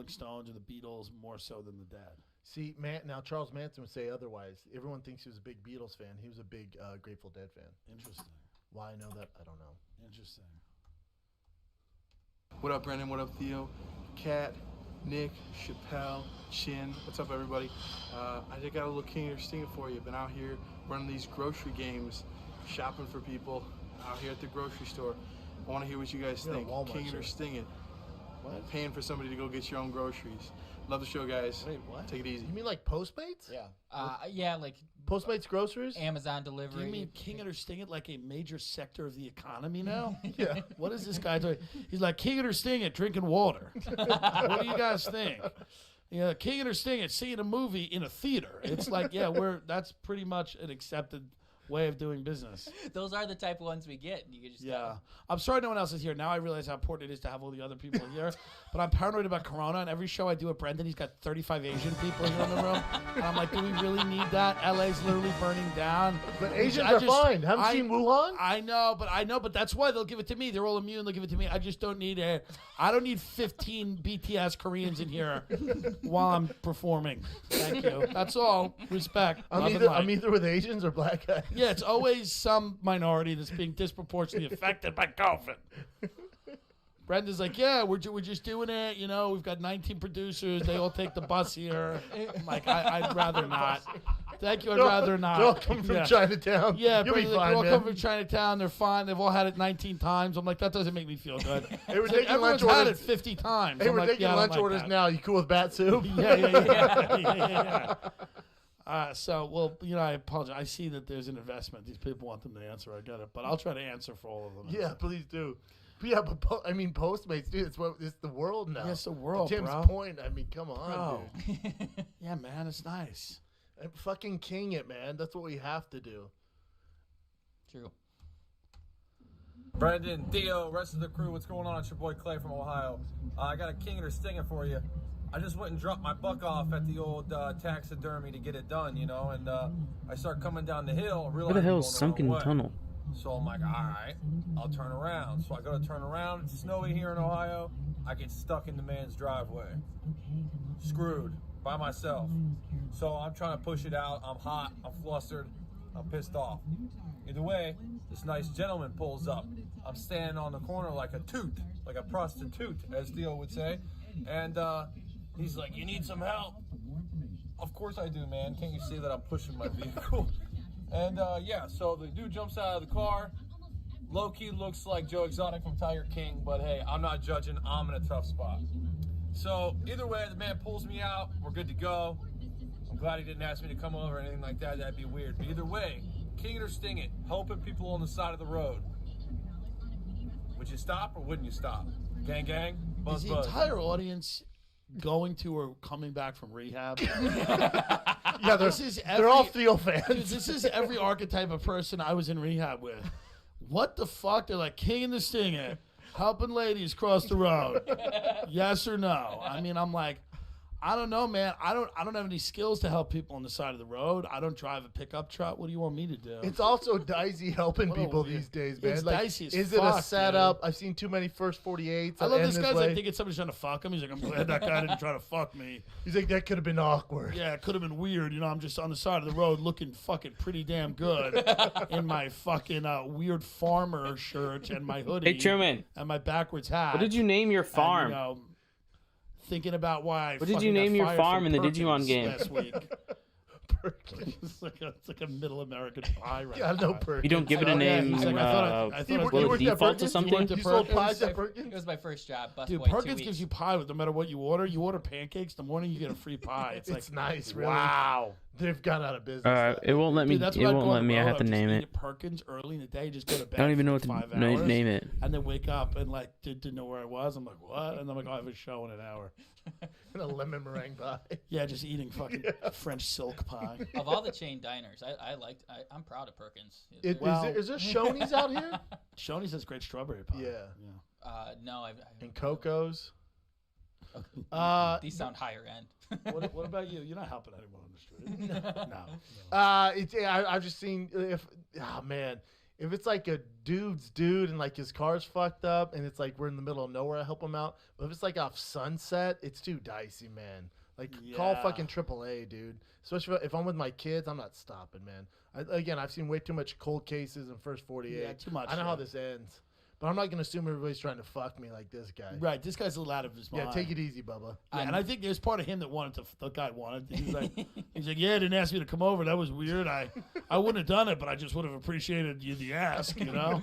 Rolling Stones or the Beatles more so than the Dead. See, now Charles Manson would say otherwise. Everyone thinks he was a big Beatles fan. He was a big Grateful Dead fan. Interesting. Why I know that, I don't know. Interesting. What up, Brandon? What up, Theo? Kat, Nick, Chappelle, Chin. What's up, everybody? I just got a little King or Sting for you. Been out here running these grocery games, shopping for people out here at the grocery store. I want to hear what you guys think. King it or Sting it. What? Paying for somebody to go get your own groceries. Love the show, guys. Wait, what? Take it easy. You mean like Postmates? Yeah. Yeah, like Postmates groceries? Amazon Do delivery. you mean King it or Sting it like a major sector of the economy now? Yeah. What is this guy doing? He's like, King it or Sting it, drinking water. What do you guys think? Yeah, King it or Sting it, seeing a movie in a theater. It's like, yeah, that's pretty much an accepted way of doing business. Those are the type of ones we get. You can just Yeah. I'm sorry no one else is here. Now I realize how important it is to have all the other people here. But I'm paranoid about Corona. And every show I do with Brendan, he's got 35 Asian people here in the room. And I'm like, do we really need that? LA's literally burning down. But Asians are fine. Haven't seen Wuhan? I know, but that's why they'll give it to me. They're all immune. They'll give it to me. I just don't need it. I don't need 15 BTS Koreans in here while I'm performing. Thank you. That's all. Respect. I'm either with Asians or black guys. Yeah, it's always some minority that's being disproportionately affected by COVID. Brenda's like, yeah, we're just doing it. You know, we've got 19 producers. They all take the bus here. I'm like, I'd rather not. Thank you, I'd rather not. They're all coming from Chinatown. Yeah, you'll be they're fine, all man. coming from Chinatown. They're fine. They've all had it 19 times. I'm like, that doesn't make me feel good. Hey, we're It's like, taking lunch everyone's had orders. it 50 times. Hey, I'm we're like, taking yeah, I don't lunch like orders that. now. You cool with bat soup? Yeah. So, well, you know, I apologize. I see that there's an investment. These people want them to answer. I get it. But I'll try to answer for all of them. Yeah, please do. But yeah, but Postmates, dude, it's the world now. Yeah, it's the world, To Tim's bro. point, I mean, come on, Bro. dude. Yeah, man, it's nice. And fucking king it, man. That's what we have to do. True. Brendan, Theo, rest of the crew, what's going on? It's your boy Clay from Ohio. I got a King it or Sting it for you. I just went and dropped my buck off at the old taxidermy to get it done, you know, and I start coming down the hill. Where the hell is Sunken Tunnel? So I'm like, all right, I'll turn around. So I go to turn around. It's snowy here in Ohio. I get stuck in the man's driveway. Screwed by myself. So I'm trying to push it out. I'm hot. I'm flustered. I'm pissed off. Either way, this nice gentleman pulls up. I'm standing on the corner like a toot, like a prostitute, as Theo would say. And he's like, you need some help? Of course I do, man. Can't you see that I'm pushing my vehicle? And yeah, so the dude jumps out of the car. Low-key looks like Joe Exotic from Tiger King, but hey, I'm not judging. I'm in a tough spot. So either way, the man pulls me out. We're good to go. I'm glad he didn't ask me to come over or anything like that. That'd be weird. But either way, king it or sting it, helping people on the side of the road. Would you stop or wouldn't you stop? Gang, gang, buzz, Is the buzz. entire audience going to or coming back from rehab? Yeah, they're all Theo fans. Dude, this is every archetype of person I was in rehab with. What the fuck? They're like, king and the sting it, helping ladies cross the road. Yes or no? I mean, I'm like, I don't know, man. I don't have any skills to help people on the side of the road. I don't drive a pickup truck. What do you want me to do? It's also dicey helping What a people weird- these days, man. It's Like, dicey as is it a fuck, setup? I've seen too many first 48s. I love that this end guy's way. like thinking somebody's trying to fuck him. He's like, I'm glad that guy didn't try to fuck me. He's like, that could have been awkward. Yeah, it could have been weird. You know, I'm just on the side of the road looking fucking pretty damn good in my fucking weird farmer shirt and my hoodie. Hey, Truman. And my backwards hat. What did you name your farm? And, you know, thinking about why I What did fucking you got name your fired farm from in the Perkins Digimon game? last week. It's like a middle American pie right Yeah, now. no Perkins. You don't give it a Oh, yeah, name. he's like, I thought what, you worked at default to Perkins? something? You sold Perkins? pies at Perkins? It was my first job. Busboy, Dude, 2 Perkins weeks. gives you pie with no matter what you order. You order pancakes in the morning, you get a free pie. It's like, It's nice, really. wow. They've gone out of business. It won't let me. Dude, that's It what I'd won't go let on me. the I road. have to I'd just name eat it. at Perkins early in the day, just go to bed. I don't even know for what 5 to hours, name it. And then wake up and like didn't know where I was. I'm like, what? And I'm like, oh, I have a show in an hour. And a lemon meringue pie. Yeah, just eating fucking French silk pie. Of all the chain diners, I'm proud of Perkins. Is there Shoney's out here? Shoney's has great strawberry pie. Yeah. No, And Coco's. these sound higher end. What about you? You're not helping anyone on the street. No. I've just seen oh man, If it's like a dude's dude and like his car's fucked up and it's like we're in the middle of nowhere, I help him out. But if it's like off Sunset, it's too dicey, man. Like call Yeah. fucking AAA, dude. Especially if I'm with my kids, I'm not stopping, man. Again, I've seen way too much cold cases in first 48. Yeah, too much, I know how yeah. this ends. But I'm not going to assume everybody's trying to fuck me like this guy. Right, this guy's a little out of his mind. Yeah, take it easy, Bubba. Yeah, and I think there's part of him that wanted to. The guy wanted. He's like, yeah, didn't ask me to come over. That was weird. I wouldn't have done it, but I just would have appreciated you the ask. You know,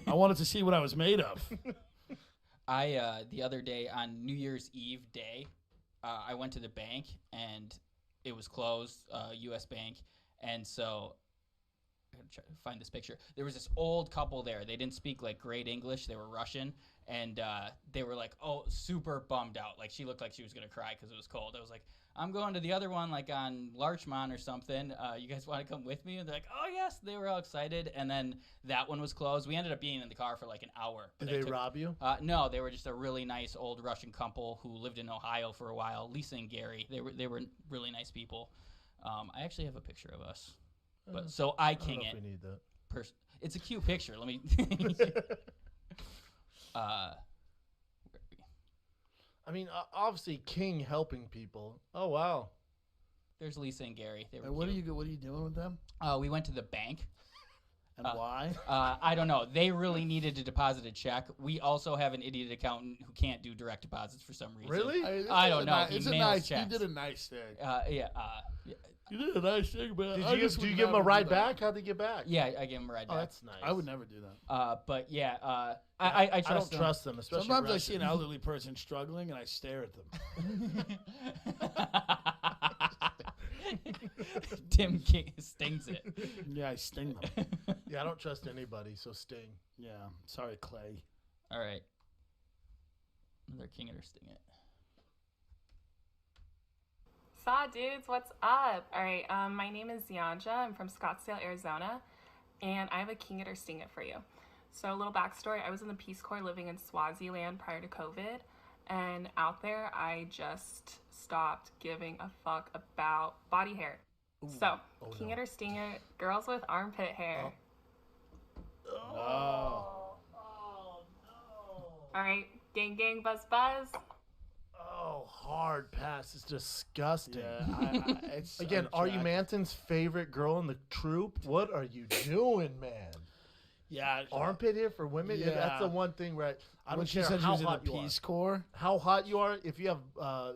I wanted to see what I was made of. I the other day on New Year's Eve day, I went to the bank and it was closed, U.S. Bank, and so I gotta try to find this picture. There was this old couple there. They didn't speak like great English. They were Russian, and they were like, oh, super bummed out. Like she looked like she was gonna cry because it was cold. I was like, I'm going to the other one, like on Larchmont or something. You guys want to come with me? And they're like, oh yes. They were all excited, and then that one was closed. We ended up being in the car for like an hour. Did they rob you? No, they were just a really nice old Russian couple who lived in Ohio for a while. Lisa and Gary. They were really nice people. I actually have a picture of us. But so I king I don't know it. if we need that. It's a cute picture. Let me. Where are we? I mean, obviously, King helping people. Oh, wow. There's Lisa and Gary. They were What are cute. you doing with them? We went to the bank. And why? I don't know. They really needed to deposit a check. We also have an idiot accountant who can't do direct deposits for some reason. Really? I don't know. He It's a mails nice. checks. You did a nice thing. Yeah. You did a nice thing, man. Did you give him a ride back? How'd they get back? Yeah, I give him a ride Oh, back. that's nice. I would never do that. But yeah, I I trust don't them. trust them, especially Sometimes I see an Russians. elderly person struggling, and I stare at them. Tim King stings it. Yeah, I sting them. Yeah, I don't trust anybody, so Sting. Yeah, sorry, Clay. All right. Another king it or sting it. Saw dudes, what's up? All right, my name is Zianja. I'm from Scottsdale, Arizona, and I have a king it or sting it for you. So a little backstory, I was in the Peace Corps living in Swaziland prior to COVID, and out there I just stopped giving a fuck about body hair. So, king it or sting it, girls with armpit hair. Oh. All right, gang gang, buzz buzz. Oh, hard pass. It's disgusting. Yeah, it's Again, are you unattractive. Manton's favorite girl in the troop? What are you doing, man? Yeah, Armpit hair for women? Yeah. Yeah. That's the one thing where I When don't she care said she how was in hot the you are. Peace Corps, How hot you are, if you have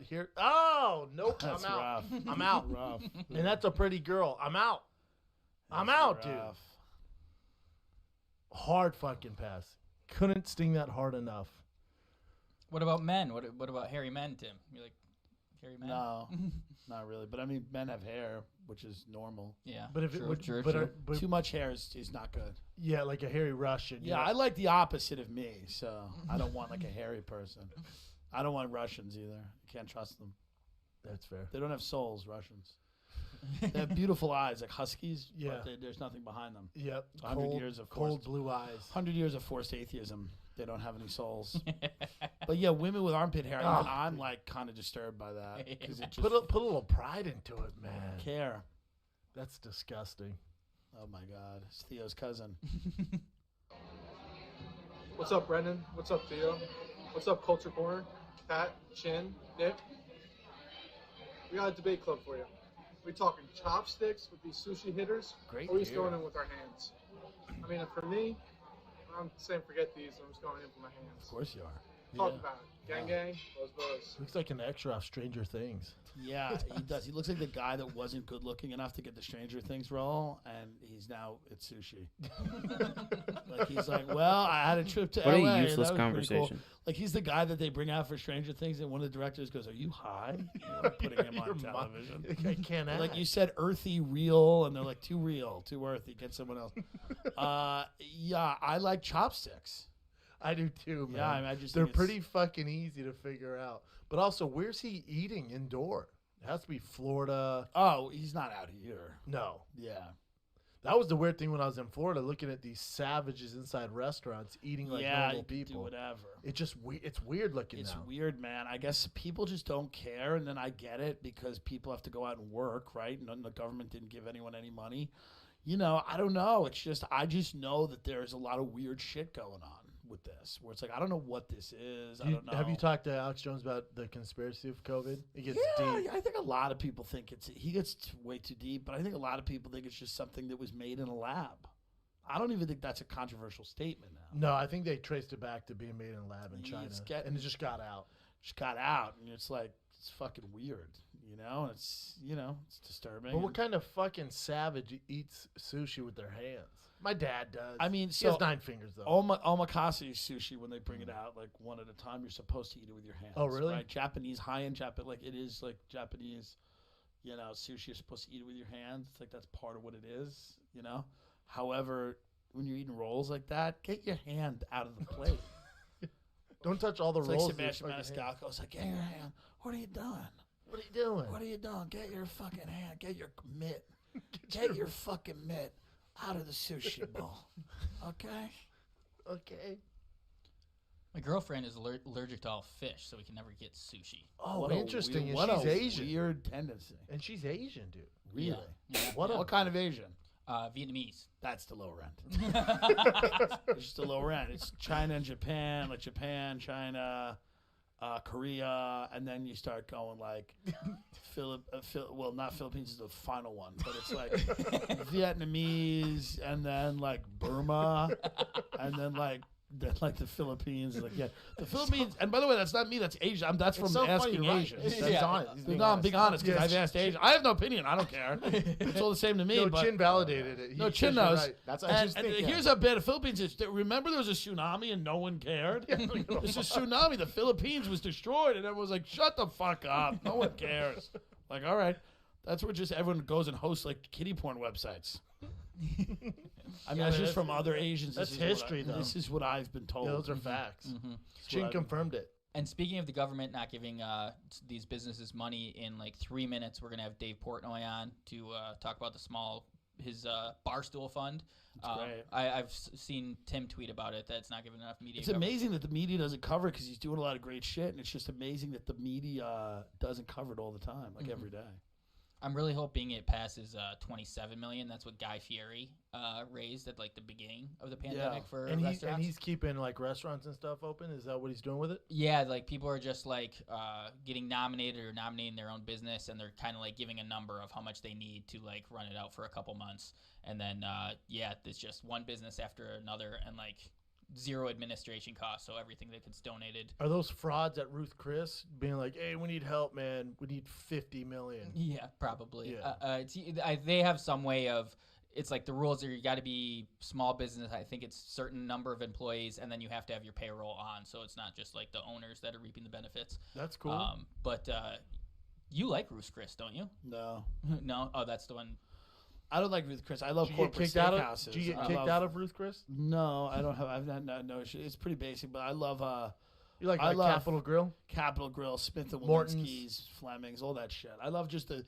here. Oh, nope. that's I'm out. rough. I'm out. Rough. And that's a pretty girl. I'm out. I'm That's out, dude. rough. Hard fucking pass. Couldn't sting that hard enough. What about men? What about hairy men, Tim? You like hairy men? No, not really. But I mean, men have hair, which is normal. Yeah. But if true, it would, true, but, true. but Too much hair is not good. yeah, like a hairy Russian. Yeah, I like the opposite of me, so I don't want like a hairy person. I don't want Russians either. You can't trust them. That's fair. They don't have souls, Russians. They have beautiful eyes, like huskies, Yeah. but there's nothing behind them. Yep. 100 Cold, years of cold forced- blue eyes. 100 years of forced atheism. They don't have any souls. But yeah, women with armpit hair, even Oh. I'm like kind of disturbed by that. Because it just Put a little pride into it, man. care. That's disgusting. Oh my God. It's Theo's cousin. What's up, Brendan? What's up, Theo? What's up, Culture Corner? Pat, Chin, Nick? We got a debate club for you. We talking chopsticks with these sushi hitters, Great or we just beer. going in with our hands? I mean, for me, I'm saying forget these. I'm just going in with my hands. Of course you are. Talk Yeah. about it. Gang, gang, buzz, buzz. Looks like an extra off Stranger Things. Yeah, he does. He looks like the guy that wasn't good looking enough to get the Stranger Things role, and he's now at sushi. Like he's like, well, I had a trip to What LA. a and useless that was pretty cool." conversation. Like he's the guy that they bring out for Stranger Things, and one of the directors goes, "Are you high?" You know, putting him Your on mo- television. I can't act. Like you said, earthy, real, and they're like too real, too earthy. Get someone else. Yeah, I like chopsticks. I do too, man. Yeah, I mean, I just They're think it's- pretty fucking easy to figure out. But also, where's he eating indoor? It has to be Florida. Oh, he's not out here. No. Yeah. That was the weird thing when I was in Florida, looking at these savages inside restaurants eating like yeah, normal you can do people. whatever. It just it's weird looking It's now. weird, man. I guess people just don't care, and then I get it because people have to go out and work, right? And the government didn't give anyone any money. you know, I don't know. It's just I just know that there's a lot of weird shit going on with this, where it's like I don't know what this is. I don't know. Have you talked to Alex Jones about the conspiracy of COVID? It gets Yeah, deep. I think a lot of people think he gets way too deep, but I think a lot of people think it's just something that was made in a lab. I don't even think that's a controversial statement now. No, I think they traced it back to being made in a lab in China, and it just got out. Just got out, and it's like it's fucking weird, you know. And it's it's disturbing. But what kind of fucking savage eats sushi with their hands? My dad does. I mean, he has 9 fingers though. Omakase sushi, when they bring it out like one at a time, you're supposed to eat it with your hands. Oh, really? Right? Japanese high-end Japanese, like it is like Japanese, sushi. You're supposed to eat it with your hands. It's like that's part of what it is, However, when you're eating rolls like that, get your hand out of the plate. Don't touch all the It's rolls. like Sebastian Maniscalco. It's like, get your hand. What are you doing? What are you doing? What are you doing? Get your fucking hand. Get your mitt. Get your fucking mitt out of the sushi bowl. Okay? Okay. My girlfriend is allergic to all fish, so we can never get sushi. Oh, What a interesting. weird- And what she's a Asian. Weird tendency. And she's Asian, dude. Really? Yeah. What kind of Asian? Vietnamese. That's the lower end. It's just the lower end. It's China and Japan, like Japan, China, Korea, and then you start going like not Philippines is the final one, but it's like Vietnamese, and then like Burma, and then like the Philippines. Like the Philippines. And by the way, that's not me. That's Asia. That's from so funny, asking you're right. Asians. He's That's- honest. He's being No, I'm honest. being honest because Yes. I've asked Asian. I have no opinion. I don't care. It's all the same to me. No, but Chin validated it. No, He Chin says you're knows. right. That's what and, I just and think. yeah. here's how bad the Philippines is. Remember there was a tsunami and no one cared? There's a tsunami. The Philippines was destroyed and everyone was like, shut the fuck up. No one cares. Like, all right. That's where just everyone goes and hosts like kiddie porn websites. I mean, that's just from other Asians. that's This is history, though. This is what I've been told. Yeah, those are facts. Mm-hmm. Chin confirmed it. And speaking of the government not giving these businesses money, in like 3 minutes, we're gonna have Dave Portnoy on to talk about his Barstool Fund. great. I've seen Tim tweet about it that it's not giving enough media. It's coverage. amazing that the media doesn't cover it because he's doing a lot of great shit, and it's just amazing that the media doesn't cover it all the time, like every day. I'm really hoping it passes 27 million. That's what Guy Fieri raised at like the beginning of the pandemic for And restaurants. he's keeping like restaurants and stuff open. Is that what he's doing with it? Yeah, like people are just like getting nominated or nominating their own business, and they're kind of like giving a number of how much they need to like run it out for a couple months, and then it's just one business after another, and like zero administration costs, so everything that gets donated. Are those frauds at Ruth Chris being like, "Hey, we need help, man. We need 50 million." Yeah, probably. Yeah. They have some way of. It's like the rules are you got to be small business. I think it's certain number of employees, and then you have to have your payroll on, so it's not just like the owners that are reaping the benefits. That's cool. But you like Ruth Chris, don't you? No. No? Oh, that's the one. I don't like Ruth Chris. I love Did you get corporate kicked out steakhouses. of? Did you get I kicked love- out of Ruth Chris? No, I don't have. I've not no issue. It's pretty basic, but I love You like I love- Capitol Grill? Capitol Grill, Smith and Morton's. Walensky's, Fleming's, all that shit. I love just the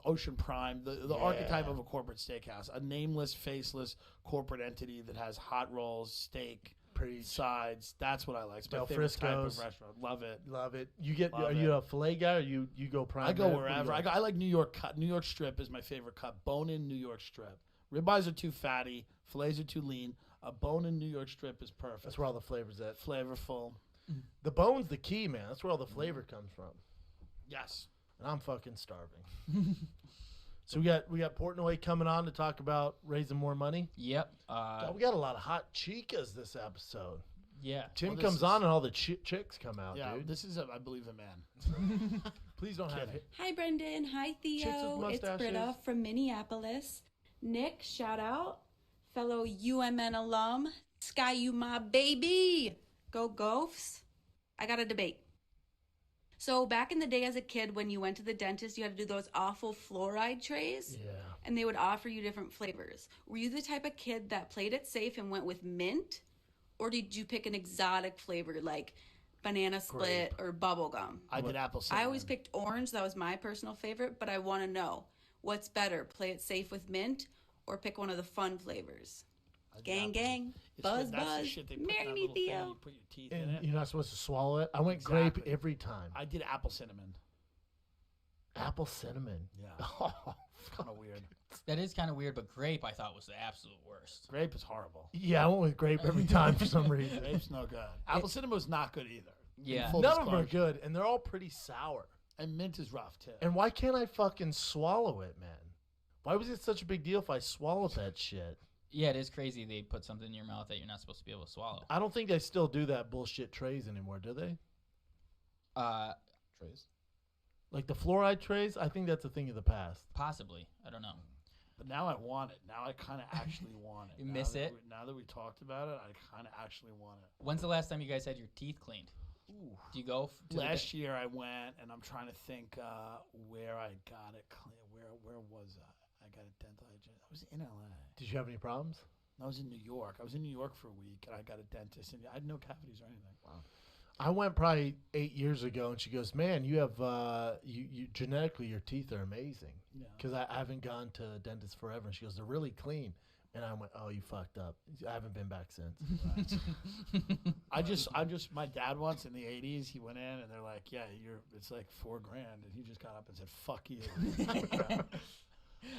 Ocean Prime, the archetype of a corporate steakhouse, a nameless, faceless corporate entity that has hot rolls, steak, sides. That's what I like. It's my Del favorite type Frisco's. of restaurant. Love it. Love it. You get? Love Are you a filet guy or you go prime? I go rib? What do you wherever. like? I like New York cut. New York strip is my favorite cut. Bone-in New York strip. Ribeyes are too fatty. Fillets are too lean. A bone-in New York strip is perfect. That's where all the flavors at. Flavorful. The bone's the key, man. That's where all the flavor comes from. Yes. And I'm fucking starving. So we got Portnoy coming on to talk about raising more money. Yep. God, we got a lot of hot chicas this episode. Yeah. Tim Well, this comes is- on and all the chicks come out, Yeah, dude. this is, I believe, a man. Please don't have Kidding. it. Hi, Brendan. Hi, with Theo. It's mustaches. Britta from Minneapolis. Nick, shout out. Fellow UMN alum. Sky, you my baby. Go Gophs. I got a debate. So back in the day as a kid, when you went to the dentist, you had to do those awful fluoride trays. Yeah. And they would offer you different flavors. Were you the type of kid that played it safe and went with mint? Or did you pick an exotic flavor like banana split or bubble gum? I did apple I cinnamon. always picked orange. That was my personal favorite, but I want to know what's better, play it safe with mint or pick one of the fun flavors? I did Gang, apple gang, It's buzz, good. That's the buzz. shit they put in Marry that me, little thing. Theo. You put your teeth in And it. you're not supposed to swallow it. I went grape Exactly. every time. I did apple cinnamon. Apple cinnamon. Yeah. Oh, It's kind of weird. That is kind of weird, but grape I thought was the absolute worst. Grape is horrible. yeah, I went with grape every time for some reason. Grape's no good. Apple cinnamon is not good either. Yeah. Full None of them are disclosure. good, and they're all pretty sour. And mint is rough too. And why can't I fucking swallow it, man? Why was it such a big deal if I swallowed that shit? Yeah, it is crazy they put something in your mouth that you're not supposed to be able to swallow. I don't think they still do that bullshit trays anymore, do they? Trays. Like the fluoride trays? I think that's a thing of the past. Possibly. I don't know. But now I want it. Now I kind of actually want it. You Now miss that it? Now that we talked about it, I kind of actually want it. When's the last time you guys had your teeth cleaned? Ooh. Do you go to Last year I went, and I'm trying to think where I got it clean. Where was I? I got a dental hygienist. I was in LA. Did you have any problems? I was in New York. I was in New York for a week, and I got a dentist, and I had no cavities or anything. Wow. I went probably 8 years ago, and she goes, "Man, you have you genetically your teeth are amazing." Yeah. Because I haven't gone to a dentist forever, and she goes, "They're really clean." And I went, "Oh, you fucked up. I haven't been back since." I just, my dad once in the '80s, he went in, and they're like, "Yeah, it's like $4,000,000," and he just got up and said, "Fuck you."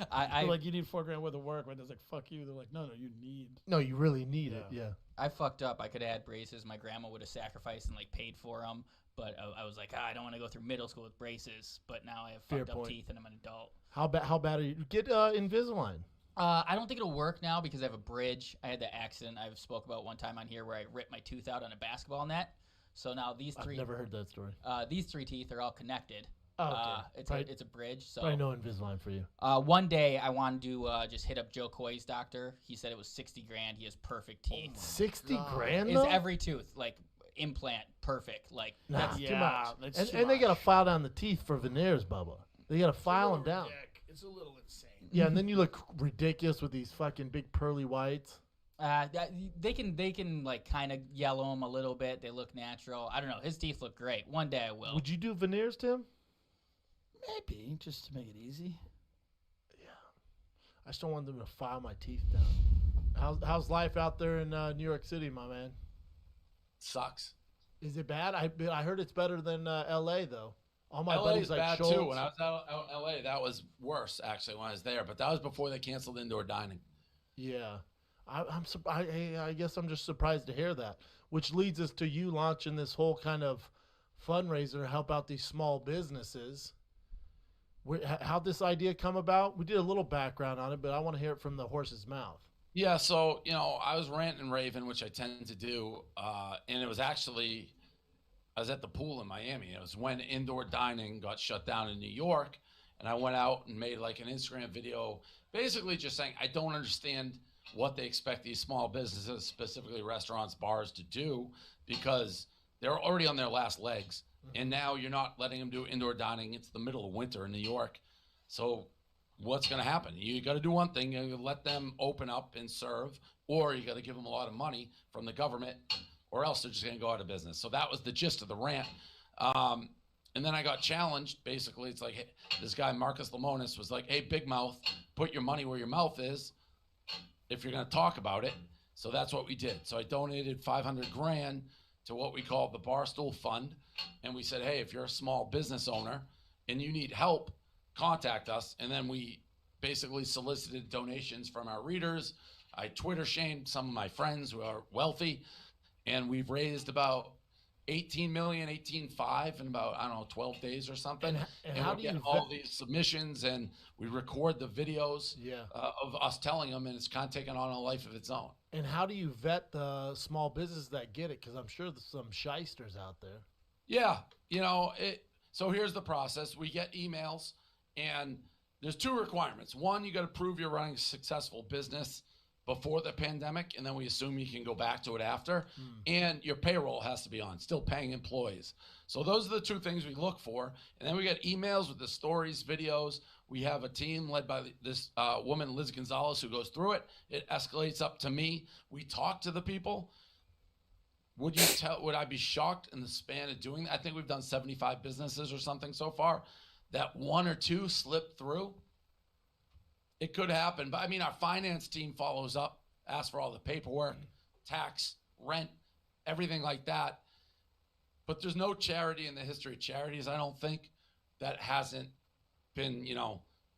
I They're like, "You need $4,000,000 worth of work." My dad's like, "Fuck you." They're like, "No, you need." No, you really need it. Yeah. Yeah. I fucked up. I could have had braces. My grandma would have sacrificed and like paid for them. But I was like, I don't want to go through middle school with braces. But now I have Fair fucked up point. teeth and I'm an adult. How bad are you? Get Invisalign. I don't think it'll work now because I have a bridge. I had the accident I've spoke about one time on here where I ripped my tooth out on a basketball net. So now I've never heard that story. these three teeth are all connected. Oh, okay. It's a bridge. So Probably no Invisalign for you. one day I wanted to just hit up Joe Coy's doctor. He said it was $60,000. He has perfect teeth. 60 grand Is though? every tooth like implant perfect? Like Nah, that's too Yeah, much. that's And, too and they got to much. file down the teeth for veneers, Bubba. They got to file them down. It's a little insane. Yeah, and then you look ridiculous with these fucking big pearly whites. they can like kind of yellow them a little bit. They look natural. I don't know. His teeth look great. One day I will. Would you do veneers, Tim? Maybe just to make it easy. I just don't want them to file my teeth down. How's life out there in New York City, my man? Sucks. Is it bad? I heard it's better than L.A. though. All my LA buddies is like bad Schultz. too. When I was out in LA, that was worse actually when I was there. But that was before they canceled indoor dining. Yeah, I guess I'm just surprised to hear that. Which leads us to you launching this whole kind of fundraiser to help out these small businesses. How'd this idea come about? We did a little background on it, but I want to hear it from the horse's mouth. Yeah, so I was ranting and raving, which I tend to do, and it was actually I was at the pool in Miami. It was when indoor dining got shut down in New York, and I went out and made like an Instagram video, basically just saying I don't understand what they expect these small businesses, specifically restaurants, bars, to do because they're already on their last legs, and now you're not letting them do indoor dining. It's the middle of winter in New York, so what's going to happen? You got to do one thing. You let them open up and serve, or you got to give them a lot of money from the government, or else they're just going to go out of business. So that was the gist of the rant. And then I got challenged. Basically, it's like, hey, this guy, Marcus Lemonis, was like, hey, big mouth, put your money where your mouth is if you're going to talk about it. So that's what we did. So I donated $500,000 to what we call the Barstool Fund. And we said, hey, if you're a small business owner and you need help, contact us. And then we basically solicited donations from our readers. I Twitter shamed some of my friends who are wealthy, and we've raised about 18 million, 18.5 in about, I don't know, 12 days or something. And And how we're do you getting all these submissions, and we record the videos of us telling them, and it's kind of taken on a life of its own. And how do you vet the small businesses that get it? Because I'm sure there's some shysters out there. Yeah, so here's the process. We get emails, and there's two requirements. One, you got to prove you're running a successful business before the pandemic, and then we assume you can go back to it after. And your payroll has to be on, still paying employees. So those are the two things we look for. And then we get emails with the stories, videos. We have a team led by this woman, Liz Gonzalez, who goes through it. It escalates up to me. We talk to the people. Would I be shocked in the span of doing that? I think we've done 75 businesses or something so far, that one or two slip through. It could happen, but I mean, our finance team follows up, asks for all the paperwork, tax, rent, everything like that. But there's no charity in the history of charities, I don't think, that hasn't been,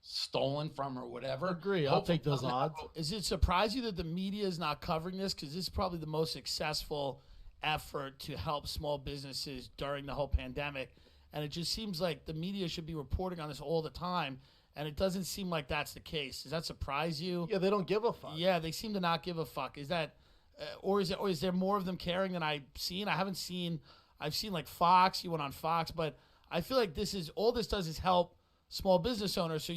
stolen from or whatever. Agree. I'll take those odds. Is it surprise you that the media is not covering this? Because this is probably the most successful effort to help small businesses during the whole pandemic. And it just seems like the media should be reporting on this all the time. And it doesn't seem like that's the case. Does that surprise you? Yeah, they don't give a fuck. Yeah, they seem to not give a fuck. Is that, or is there more of them caring than I've seen? I've seen like Fox. You went on Fox, but I feel like this does is help small business owners. So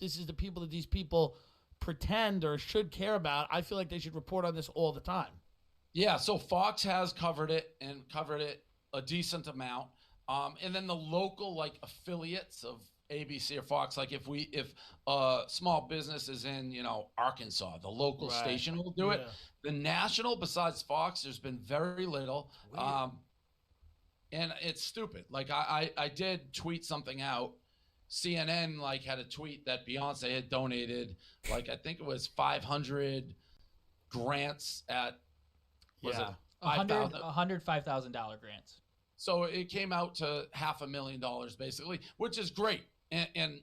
this is the people that these people pretend or should care about. I feel like they should report on this all the time. Yeah, so Fox has covered it a decent amount. And then the local affiliates of ABC or Fox, like if small business is in, Arkansas, the local station will do it. The national, besides Fox, there's been very little. And it's stupid. Like I did tweet something out. CNN had a tweet that Beyonce had donated, I think it was 500 grants at was it $105,000 grants. So it came out to $500,000 basically, which is great, and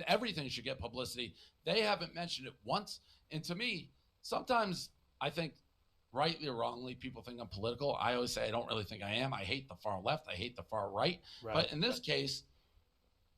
everything should get publicity. They haven't mentioned it once, and to me, sometimes I think, rightly or wrongly, people think I'm political. I always say I don't really think I am. I hate the far left. I hate the far right. But in this case,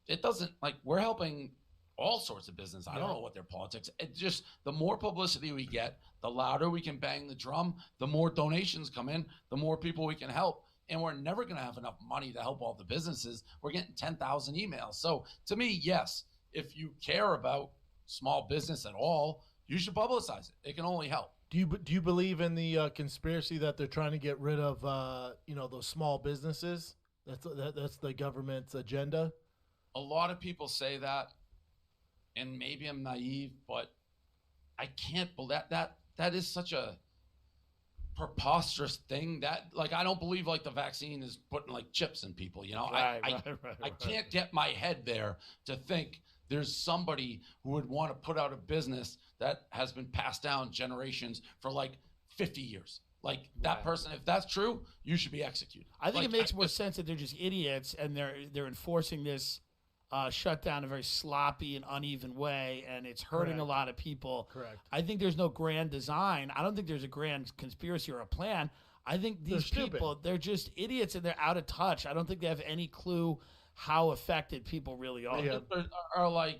it doesn't we're helping all sorts of business. I don't know what their politics. It just the more publicity we get, the louder we can bang the drum, the more donations come in, the more people we can help. And we're never going to have enough money to help all the businesses. We're getting 10,000 emails. So to me, yes, if you care about small business at all, you should publicize it. It can only help. Do you believe in the conspiracy that they're trying to get rid of those small businesses? That's the government's agenda. A lot of people say that, and maybe I'm naive, but I can't believe that is such a preposterous thing that I don't believe the vaccine is putting chips in people. I can't get my head there to think there's somebody who would want to put out a business that has been passed down generations for 50 years. That person, if that's true, you should be executed. I think it makes more sense that they're just idiots and they're enforcing this shutdown in a very sloppy and uneven way, and it's hurting a lot of people. Correct. I think there's no grand design. I don't think there's a grand conspiracy or a plan. I think these people, they're just idiots and they're out of touch. I don't think they have any clue how affected people really are. They are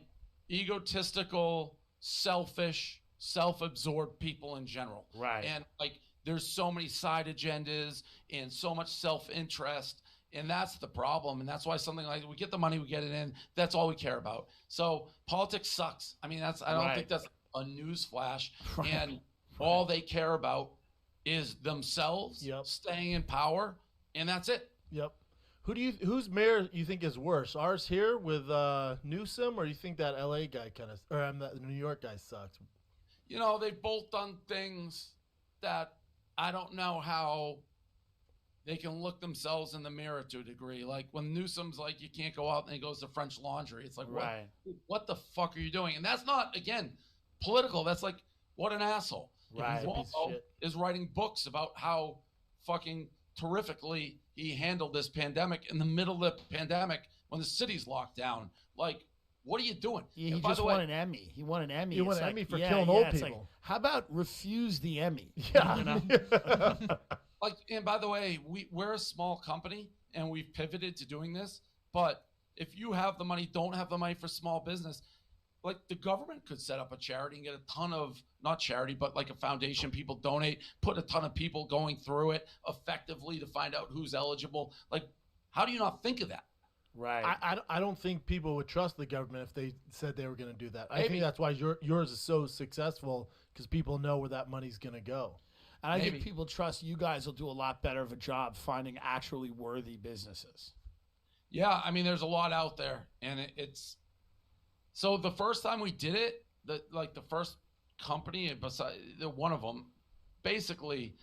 egotistical, selfish, self-absorbed people in general. Right. And there's so many side agendas and so much self-interest. And that's the problem. And that's why something we get the money, we get it in. That's all we care about. So politics sucks. I mean, I don't think that's a news flash. Right. And all they care about is themselves staying in power. And that's it. Yep. Whose mayor you think is worse? Ours here with Newsom, or you think that LA guy the New York guy sucks? They've both done things that I don't know how they can look themselves in the mirror to a degree. When Newsom's you can't go out, and he goes to French Laundry. It's what the fuck are you doing? And that's not, again, political. That's what an asshole. Right. Cuomo is writing books about how fucking terrifically he handled this pandemic in the middle of the pandemic when the city's locked down. What are you doing? Yeah, he just won an Emmy. He won an Emmy. He won an Emmy for killing old people. How about refuse the Emmy? Yeah. And by the way, we're a small company and we've pivoted to doing this. But if you have the money, don't have the money for small business, the government could set up a charity and get a ton of, not charity, but a foundation, people donate, put a ton of people going through it effectively to find out who's eligible. How do you not think of that? Right. I don't think people would trust the government if they said they were going to do that. I think that's why yours is so successful, because people know where that money's going to go. And I think people trust you guys will do a lot better of a job finding actually worthy businesses. Yeah, I mean, there's a lot out there, and it's so the first time we did it, the first company, one of them, basically,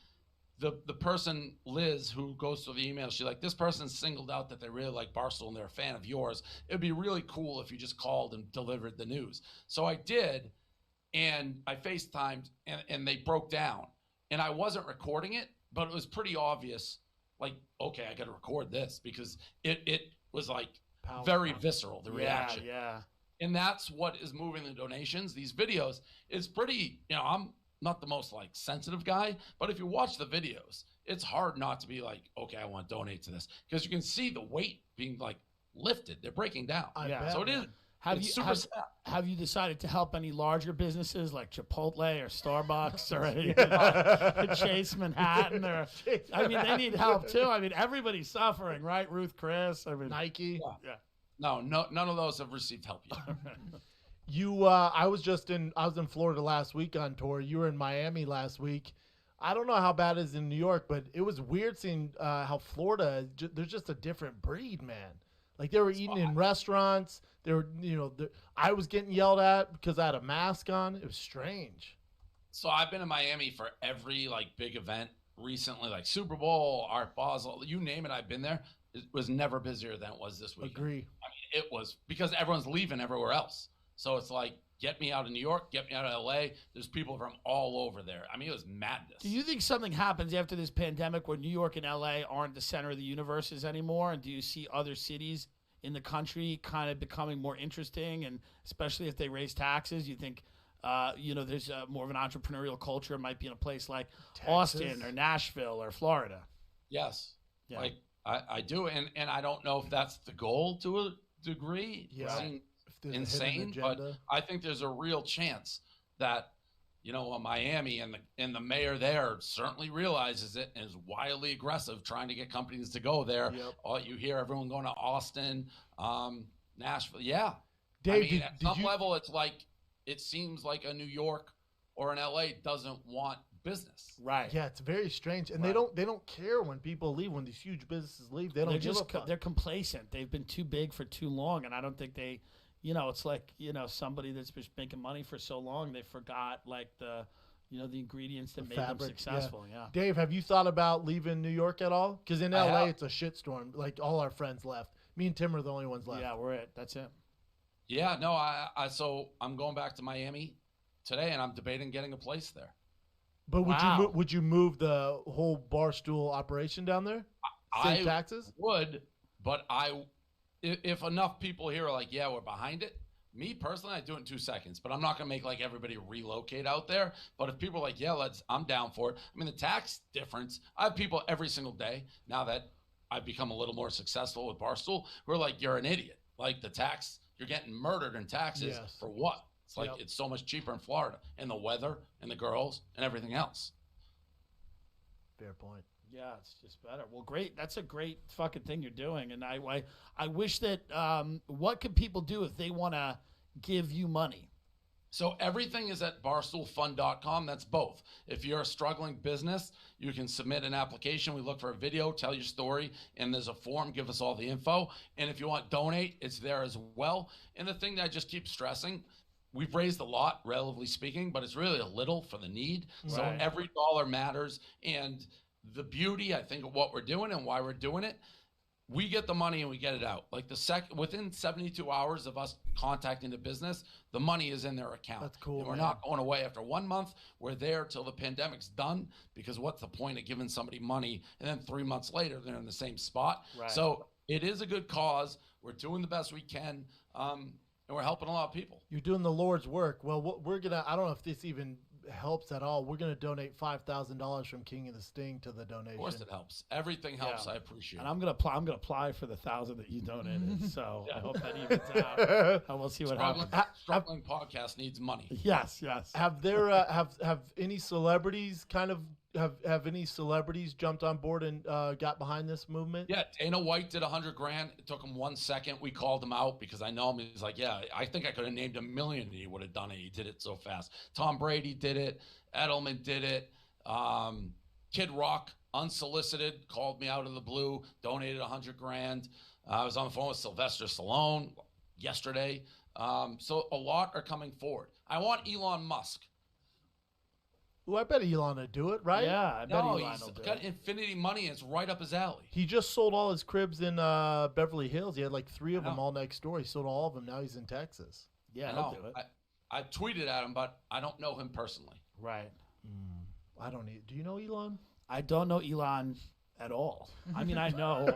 the person Liz who goes through the email, she's this person singled out that they really like Barstool and they're a fan of yours. It'd be really cool if you just called and delivered the news. So I did, and I FaceTimed, and they broke down. And I wasn't recording it, but it was pretty obvious, okay, I got to record this, because it was very visceral, the reaction. Yeah. And that's what is moving the donations. These videos is pretty, I'm not the most like sensitive guy, but if you watch the videos, it's hard not to be like, okay, I want to donate to this, because you can see the weight being like lifted. They're breaking down. Yeah. So it is. Have you decided to help any larger businesses like Chipotle or Starbucks or any Chase Manhattan? I mean, they need help too. I mean, everybody's suffering, right? Ruth Chris, Nike. Yeah. No, none of those have received help yet. I was in Florida last week on tour. You were in Miami last week. I don't know how bad it is in New York, but it was weird seeing how Florida, there's just a different breed, man. Like they were eating in restaurants. They were, I was getting yelled at because I had a mask on. It was strange. So I've been in Miami for every like big event recently, like Super Bowl, Art Basel, you name it. I've been there. It was never busier than it was this week. Agree. I mean, it was because everyone's leaving everywhere else. So it's like, get me out of New York, get me out of LA. There's people from all over there. I mean, it was madness. Do you think something happens after this pandemic where New York and LA aren't the center of the universes anymore? And do you see other cities in the country kind of becoming more interesting? And especially if they raise taxes, you think, there's more of an entrepreneurial culture. It might be in a place like Texas, Austin or Nashville or Florida. Yes. Yeah. Like I do. And I don't know if that's the goal to a degree. Yeah. Insane, but I think there's a real chance that Miami and the mayor there certainly realizes it and is wildly aggressive trying to get companies to go there. Yep. You hear everyone going to Austin, Nashville. Yeah, Dave, at some level, it's like it seems like a New York or an LA doesn't want business. Right. Yeah, it's very strange, and they don't care when people leave. When these huge businesses leave, they don't. They're complacent. They've been too big for too long, and I don't think they. It's like, somebody that's been making money for so long, they forgot like the ingredients that made them successful. Yeah. Dave, have you thought about leaving New York at all? Because in LA, it's a shitstorm. Like all our friends left. Me and Tim are the only ones left. Yeah, that's it. Yeah, no, so I'm going back to Miami today, and I'm debating getting a place there. But would you move the whole Barstool operation down there? Save taxes? Would, but if enough people here are like, yeah, we're behind it, me personally, I'd do it in 2 seconds, but I'm not going to make like everybody relocate out there. But if people are like, yeah, I'm down for it. I mean, the tax difference, I have people every single day now that I've become a little more successful with Barstool who are like, you're an idiot. Like the tax, you're getting murdered in taxes for what? It's like, it's so much cheaper in Florida, and the weather and the girls and everything else. Fair point. Yeah, it's just better. Well, great. That's a great fucking thing you're doing. And I wish that, what can people do if they want to give you money? So everything is at barstoolfund.com. That's both. If you're a struggling business, you can submit an application. We look for a video, tell your story, and there's a form. Give us all the info. And if you want to donate, it's there as well. And the thing that I just keep stressing, we've raised a lot, relatively speaking, but it's really a little for the need. Right. So every dollar matters. And the beauty, I think, of what we're doing and why we're doing it, we get the money and we get it out. Like within 72 hours of us contacting the business, the money is in their account. That's cool. And we're not going away after 1 month. We're there till the pandemic's done, because what's the point of giving somebody money and then 3 months later they're in the same spot? Right. So it is a good cause. We're doing the best we can, and we're helping a lot of people. You're doing the Lord's work. Well, we're gonna. I don't know if this even helps at all. We're going to donate $5,000 from King of the Sting to the donation. Of course it helps. Everything helps. I appreciate it. And I'm going to apply for the 1,000 that you donated. So I hope that evens out. And we'll see what happens. Struggling podcast needs money. Yes. Have there have any celebrities have any celebrities jumped on board and got behind this movement? Yeah, Dana White did $100,000. It took him 1 second. We called him out because I know him. He's like, yeah, I think I could have named $1 million and he would have done it. He did it so fast. Tom Brady did it. Edelman did it. Kid Rock, unsolicited, called me out of the blue, donated $100,000. I was on the phone with Sylvester Stallone yesterday. So a lot are coming forward. I want Elon Musk. Well, I bet Elon would do it, right? Yeah, I bet Elon will do it. He's got infinity money, and it's right up his alley. He just sold all his cribs in Beverly Hills. He had like 3 of them all next door. He sold all of them. Now he's in Texas. Yeah, I'll do it. I tweeted at him, but I don't know him personally. Right. I don't. Do you know Elon? I don't know Elon at all. I mean, I know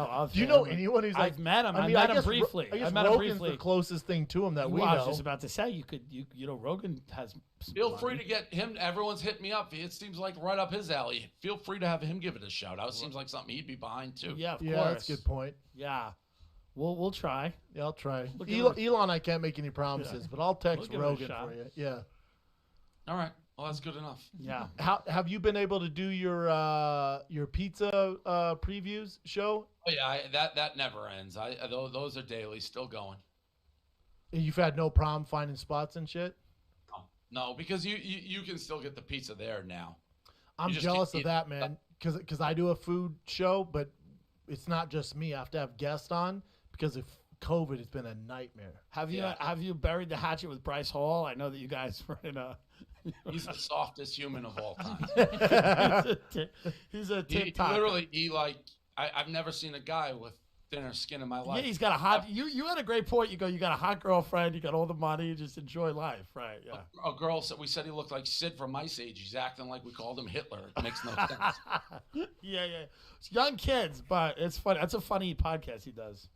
of Do you him. know anyone who's like? I've met him. I mean, met him guess briefly. I guess met him Rogan's briefly. the closest thing to him that we Well, I know. was just about to say you know Rogan has. some Feel money. free to get him. Everyone's hit me up. It seems like right up his alley. Feel free to have him give it a shout out. It seems like something he'd be behind too. Yeah, of Yeah, course. that's a good point. Yeah, we'll try. Yeah, I'll try. Look at Elon, I can't make any promises, but I'll text We'll give it a Rogan shot. for you. Yeah. All right. Well, that's good enough. Yeah. How have you been able to do your pizza previews show? Oh yeah, that never ends. Those are daily, still going. You've had no problem finding spots and shit. No, because you can still get the pizza there now. I'm just jealous can't of that, man. Because I do a food show, but it's not just me. I have to have guests on because of COVID. It's been a nightmare. Have you buried the hatchet with Bryce Hall? I know that you guys were in a. He's the softest human of all time. he's a He TikTok. literally, I've never seen a guy with thinner skin in my life. Yeah, he's got a hot. You had a great point. You got a hot girlfriend. You got all the money. You just enjoy life, right? Yeah. A girl said, we said he looked like Sid from Ice Age. He's acting like we called him Hitler. It makes no sense. Yeah. It's young kids, but it's funny. That's a funny podcast he does.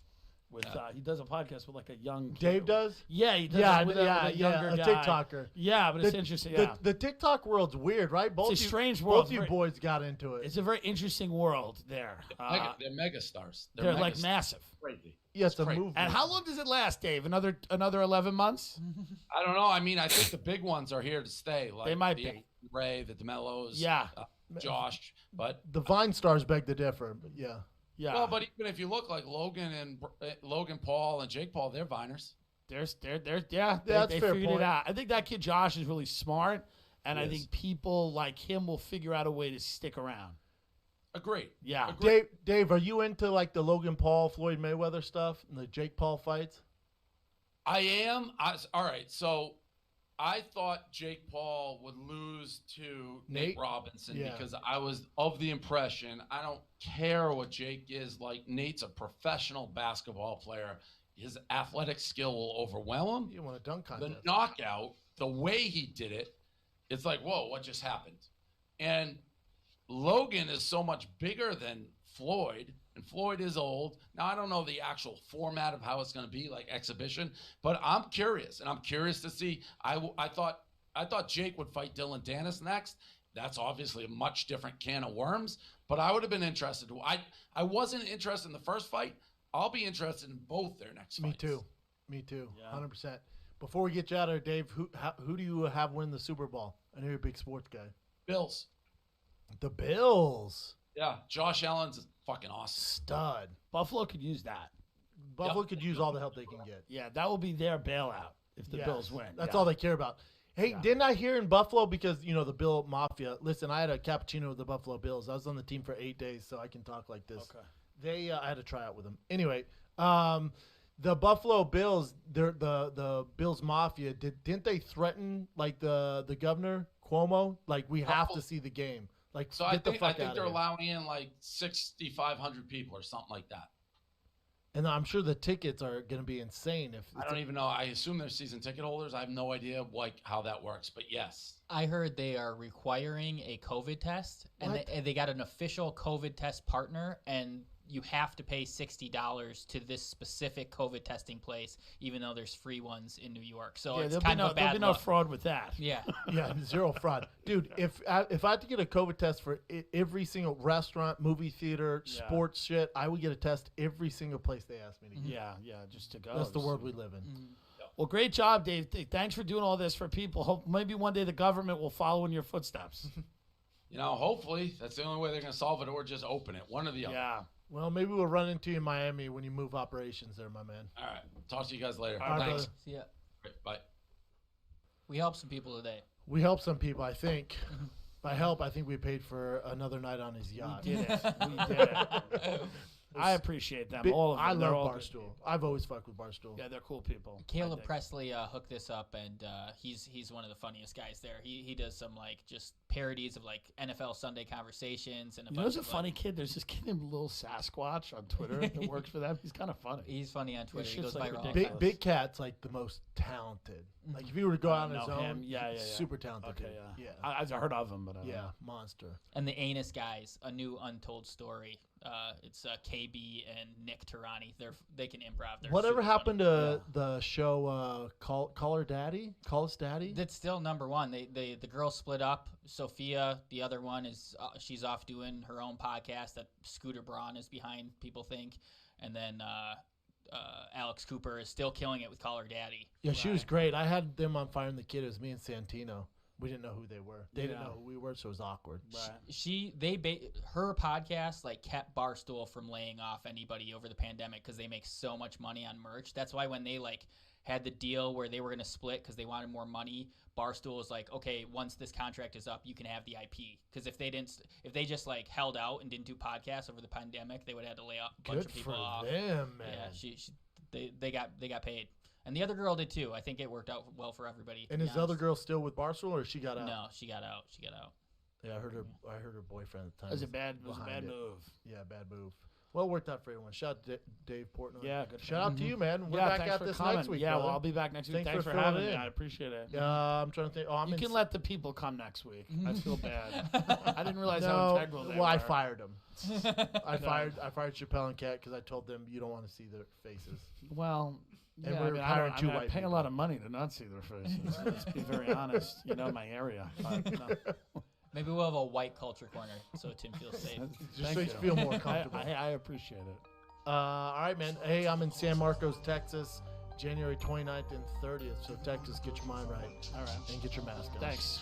He does a podcast with like a young kid. Dave does? Yeah, he does. Yeah, it with a younger a guy. TikToker. Yeah, but it's interesting. Yeah, The TikTok world's weird, right? Both it's a you, strange world. Both you boys got into it. It's a very interesting world there. They're megastars. They're like massive. Crazy. Yeah, it's a crazy. movie. And how long does it last, Dave? Another 11 months? I don't know. I mean, I think the big ones are here to stay. Like They might the be. Ray, the DeMellos, Yeah. Josh. But the Vine stars beg to differ, but yeah. Yeah. well, but even if you look like Logan Paul and Jake Paul, they're Viners. They're that's they fair figured point. it out. I think that kid Josh is really smart, and I Yes. think people like him will figure out a way to stick around. Agreed. Yeah. Dave, are you into like the Logan Paul, Floyd Mayweather stuff and the Jake Paul fights? I am. All right. So I thought Jake Paul would lose to Nate Robinson because I was of the impression I don't care what Jake is. Like, Nate's a professional basketball player. His athletic skill will overwhelm him. You want a dunk contest? The knockout, the way he did it, it's like, whoa, what just happened? And Logan is so much bigger than Floyd, and Floyd is old. Now, I don't know the actual format of how it's going to be, like exhibition, but I'm curious, and I'm curious to see. I thought Jake would fight Dylan Dennis next. That's obviously a much different can of worms, but I would have been interested. I wasn't interested in the first fight. I'll be interested in both their next fights. Me too. Yeah. 100%. Before we get you out of there, Dave, who do you have win the Super Bowl? I know you're a big sports guy. Bills. The Bills. Yeah, Josh Allen's fucking awesome. Stud. Buffalo could use that. Buffalo could use all the help they can get. Yeah, that will be their bailout if the Yes. Bills win. That's Yeah. all they care about. Hey, didn't I hear in Buffalo, because, the Bill Mafia, listen, I had a cappuccino with the Buffalo Bills. I was on the team for 8 days, so I can talk like this. Okay. I had to try out with them. Anyway, the Buffalo Bills, the Bills Mafia, didn't they threaten, like, the governor, Cuomo? Like, we have to see the game. Like, So get I the think fuck they're out of here. allowing in like 6,500 people or something like that. And I'm sure the tickets are going to be insane. I don't even know. I assume they're season ticket holders. I have no idea how that works, but yes. I heard they are requiring a COVID test, and they got an official COVID test partner, and you have to pay $60 to this specific COVID testing place, even though there's free ones in New York. So it's kind of a bad there'll be no look. fraud with that. Yeah. Yeah, zero fraud. Dude, if I had to get a COVID test for every single restaurant, movie theater, sports shit, I would get a test every single place they asked me to get. Yeah, just to go. That's the world we live in. Well, great job, Dave. Thanks for doing all this for people. Hope maybe one day the government will follow in your footsteps. Hopefully that's the only way they're going to solve it, or just open it. One or the other. Yeah. Well, maybe we'll run into you in Miami when you move operations there, my man. All right. Talk to you guys later. All right, Thanks. brother. See ya. Great, bye. We helped some people today. We helped some people, I think. By help, I think we paid for another night on his yacht. We did it. We did it. I appreciate them. Big- all of them. I They're love all good. Barstool. I've always fucked with Barstool. Yeah, they're cool people. Caleb I dig. Presley hooked this up, and he's one of the funniest guys there. He does some like just parodies of like NFL Sunday conversations and a You know, bunch there's a of funny kid. There's this kid named Lil Sasquatch on Twitter that works for them. He's kind of funny. He's funny on Twitter. He shit's goes like viral. all the ridiculous. time. Big Cat's like the most talented. Like if he were to go out on his know own, him. Yeah, he's yeah. super talented. Okay, dude. yeah. yeah, I've heard of him, but I don't yeah, know. monster. And the Anus guys, a new untold story. It's KB and Nick Tarani. They can improv. They're Whatever super happened funny. to the show Call Her Daddy? Call Us Daddy? That's still number one. The girls split up. Sophia, the other one, is she's off doing her own podcast that Scooter Braun is behind. People think, and then Alex Cooper is still killing it with Call Her Daddy. Yeah, she was great. I had them on Fire and the Kid. It was me and Santino. We didn't know who they were. They didn't know who we were, so it was awkward. Her podcast like kept Barstool from laying off anybody over the pandemic because they make so much money on merch. That's why when they like had the deal where they were going to split because they wanted more money, Barstool was like, okay, once this contract is up, you can have the IP. Because if they just like held out and didn't do podcasts over the pandemic, they would have had to lay off a bunch Good of people for off. them, man. Yeah, they got paid. And the other girl did too. I think it worked out well for everybody. And is the other girl still with Barstool, or she got out? No, she got out. Yeah, I heard her boyfriend at the time. It was a bad move. Yeah, bad move. Well, it worked out for everyone. Shout out to Dave Portnoy. Yeah, good. Shout out to you, man. We're Yeah, back thanks at for this coming. next week. Yeah, brother. well, I'll be back next week. Thanks for filling having me. in. I appreciate it. I'm trying to think. Oh, You can let the people come next week. I feel bad. I didn't realize how No, integral they well, were. I fired them. I fired Chappelle and Kat because I told them you don't want to see their faces. Well, And yeah, we're I mean, hiring two I white pay people. a lot of money to not see their faces. Let's be very honest. You know my area. But, no. Maybe we'll have a white culture corner so Tim feels safe. Just so you feel more comfortable. I appreciate it. All right, man. Hey, I'm in San Marcos, Texas, January 29th and 30th. So, Texas, get your mind right. All right. And get your mask on. Thanks.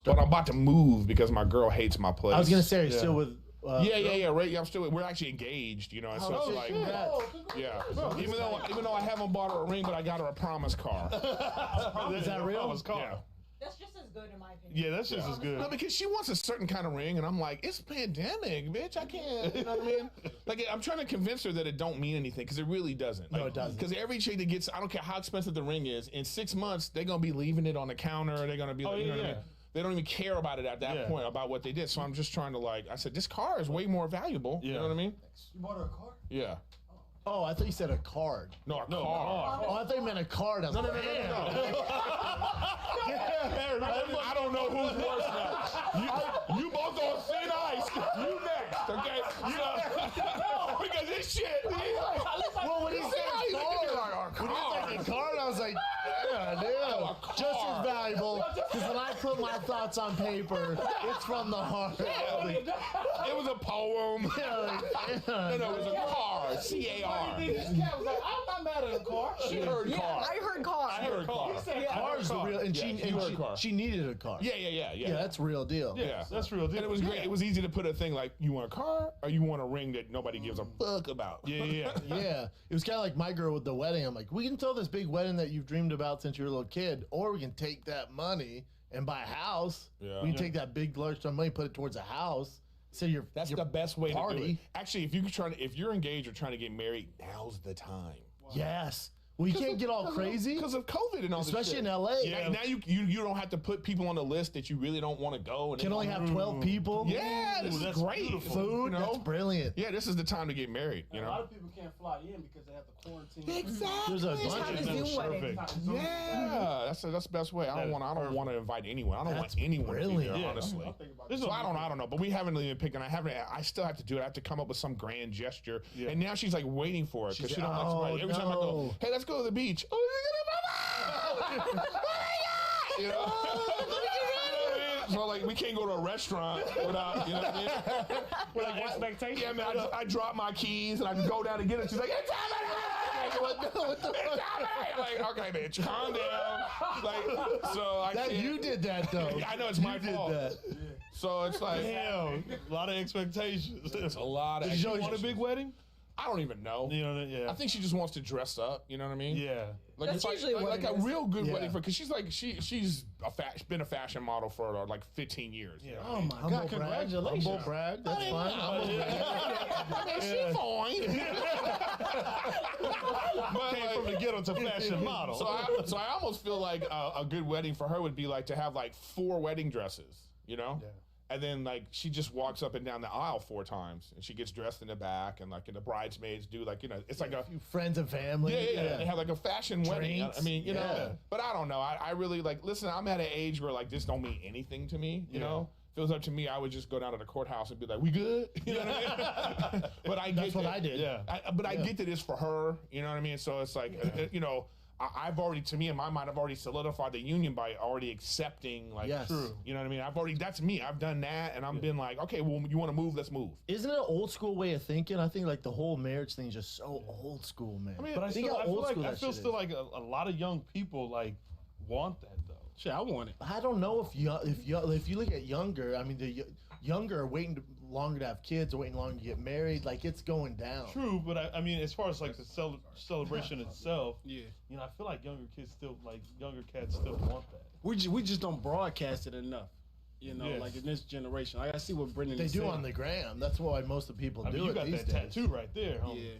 But I'm about to move because my girl hates my place. I was going to say, are you still with... yeah. Right. Yeah, I'm still. We're actually engaged. You know, so it's like, yeah. Even though I haven't bought her a ring, but I got her a promise car. Is that real? Promise car. Yeah. That's just as good in my opinion. Yeah, that's just as good. No, because she wants a certain kind of ring, and I'm like, it's pandemic, bitch. I can't. You know what I mean? Like, I'm trying to convince her that it don't mean anything, because it really doesn't. Like, No, it doesn't. Because every chick that gets, I don't care how expensive the ring is, in 6 months they're gonna be leaving it on the counter. They're gonna be, like, you know what I mean? They don't even care about it at that point, about what they did. So I'm just trying to, like, I said, this car is way more valuable. You know what I mean? You bought her a car? Yeah. Oh, I thought you said a card. No, a car. Oh, I thought you meant a card. I was No. I don't know who's worse now. You both on thin ice. You next, okay? You know, because this shit. Well, when he said card, I was like, yeah, dude. Just as my thoughts on paper. It's from the heart. It was a poem. No, it was a car. C-A-R. This cat was like, I'm not mad at a car. She heard car. I heard car. I heard car. Car's the real, and she needed a car. Yeah. Yeah, that's real deal. Yeah, that's real deal. And it was great. It was easy to put a thing like, you want a car or you want a ring that nobody gives a fuck about. Yeah. It was kind of like my girl with the wedding. I'm like, we can throw this big wedding that you've dreamed about since you were a little kid, or we can take that money and buy a house. Yeah. We can take that big large sum of money, put it towards a house. So that's the best way party. to do it. Actually, if you're engaged or trying to get married, now's the time. Wow. Yes. Well, you can't get all crazy because of COVID and all especially this shit. in LA. Yeah. Now you don't have to put people on the list that you really don't want to go. And can only have 12 people. Yeah, this is great. Beautiful. Food, that's brilliant. Yeah, this is the time to get married. You know, a lot of people can't fly in because they have to quarantine. Exactly. There's a bunch of them. Yeah, that's the best way. I don't want to invite anyone. I don't want anyone to be there, honestly. So I don't know. But we haven't even picked, and I still have to do it. I have to come up with some grand gesture. Yeah. And now she's like waiting for it because she don't like somebody. Every time I go, hey, let's go to the beach. Oh, you know? So like we can't go to a restaurant without, you know what I mean? Without expectations. Yeah, man. I drop my keys and I can go down and get it. She's like, it's happening! Like, okay, bitch, calm down. Like, so I can't. You did that though. I know it's my fault. That. So it's like, damn, a lot of expectations. It's a lot of. Did you want a big wedding? I don't even know. You know, yeah. I think she just wants to dress up. You know what I mean? Yeah. Like That's it's usually like a real good wedding for, because she's like she's been a fashion model for like 15 years. Yeah. Oh my God! Congratulations. Humble brag. That's fine. I mean, she's fine. But came from the ghetto to fashion model. So I almost feel like a good wedding for her would be like to have like 4 wedding dresses. You know. Yeah. And then, like, she just walks up and down the aisle 4 times, and she gets dressed in the back, and, like, and the bridesmaids do, like, you know, it's like a few friends and family. Yeah. They have, like, a fashion wedding. I mean, you know, but I don't know. I really, like, listen, I'm at an age where, like, this don't mean anything to me, you know? If it was up to me, I would just go down to the courthouse and be like, we good? You know what I mean? But I get That's what I did. Yeah. I get that it's for her, you know what I mean? So it's like, you know, I've already, to me, in my mind, I've already solidified the union by already accepting, like, True. You know what I mean? That's me. I've done that, and I've been like, okay, well, you want to move? Let's move. Isn't it an old school way of thinking? I think like the whole marriage thing is just so old school, man. I mean, but I feel still like a lot of young people like want that though. Shit, I want it. I don't know if you look at younger. I mean, the younger are waiting longer to have kids, or waiting longer to get married. Like it's going down. True, but I mean, as far as like the celebration itself, yeah, you know, I feel like younger cats still want that. We just don't broadcast it enough. You know, like in this generation, I see what Brendan they is do saying. On the gram. That's why most of the people do you it got these that days. tattoo right there, homie. Yeah.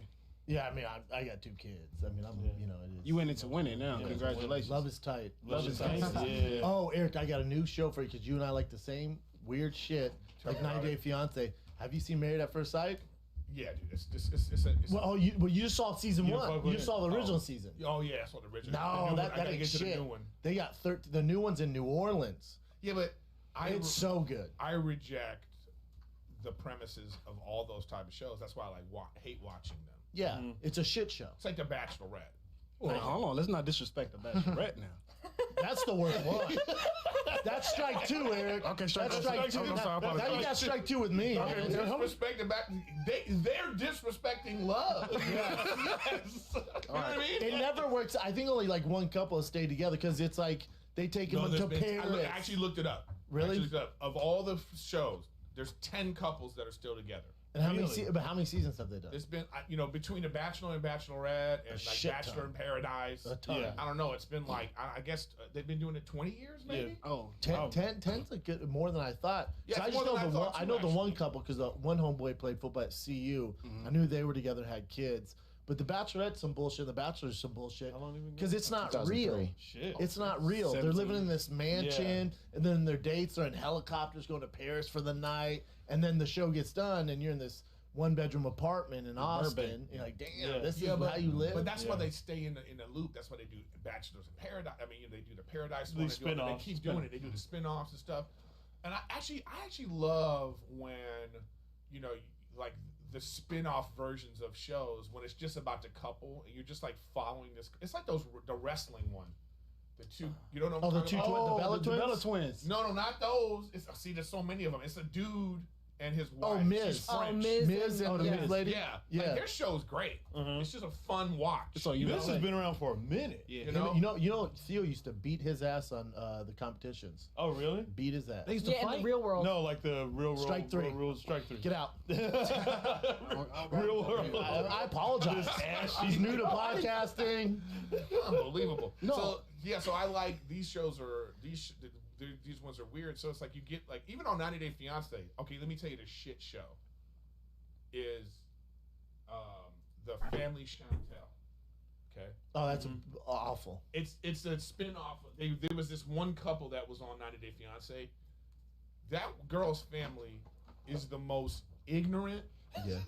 Yeah, I mean, I got 2 kids. I mean, you know, it is. You went into winning now. Congratulations. Love is tight. Love is tight. Yeah. Oh, Eric, I got a new show for you because you and I like the same weird shit, like 90 Day Fiance. Have you seen Married at First Sight? Yeah, dude. It's you just saw season 1. You just saw the original season. Oh yeah, I saw the original. No, that ain't shit. The new one. They got the new one's in New Orleans. Yeah, but it's so good. I reject the premises of all those type of shows. That's why I hate watching them. Yeah, it's a shit show. It's like The Bachelorette. Well, hold on. Let's not disrespect The Bachelorette now. That's the worst one. That's strike 2, Eric. Okay, strike 2. Now you got strike 2 with me. Okay, disrespect they're disrespecting love. Yes. You know what I mean? It never works. I think only like one couple has stayed together because it's like they take them to Paris. I actually looked it up. Really? Of all the shows, there's 10 couples that are still together. And how many seasons have they done? It's been, you know, between The Bachelor and Bachelorette and like Bachelor in Paradise. A ton. I don't know. It's been like, I guess they've been doing it 20 years, maybe? Yeah. Oh, 10's like good, more than I thought. Yeah, so I just know I know the one couple because the one homeboy played football at CU. Mm-hmm. I knew they were together and had kids. But The Bachelorette's some bullshit. The Bachelor's some bullshit. Because it's not real. Shit. It's not real. 17. They're living in this mansion, and then their dates are in helicopters going to Paris for the night. And then the show gets done, and you're in this 1-bedroom apartment in Austin. You're like, damn, this is how you live. But that's why they stay in the loop. That's why they do Bachelors in Paradise. I mean, they do the Paradise one. They keep doing it. They do the spinoffs and stuff. And I actually love when, you know, like the spin-off versions of shows when it's just about the couple and you're just like following this. It's like the wrestling one. The two, you don't know. Oh, the two Oh, the Bella the twins. Bella twins. No, not those. See, there's so many of them. It's a dude and his wife. Oh, Miz. She's French. Miz and the Miz lady. Yeah, Yeah. Like, their show's great. It's just a fun watch. So you This has been around for a minute. Yeah. You know? Theo used to beat his ass on the competitions. Oh, really? Beat his ass. They used to Yeah, in fight. the real world. No, like the real Strike three. strike three. Get out. Real world. I apologize. He's new to podcasting. Unbelievable. No. So so I like these shows are these ones are weird. So it's like you get like even on 90 Day Fiance. Okay, let me tell you the shit show is the Family Chantel. Okay. Oh, that's awful. It's a spin-off. There was this one couple that was on 90 Day Fiance. That girl's family is the most ignorant. Yeah.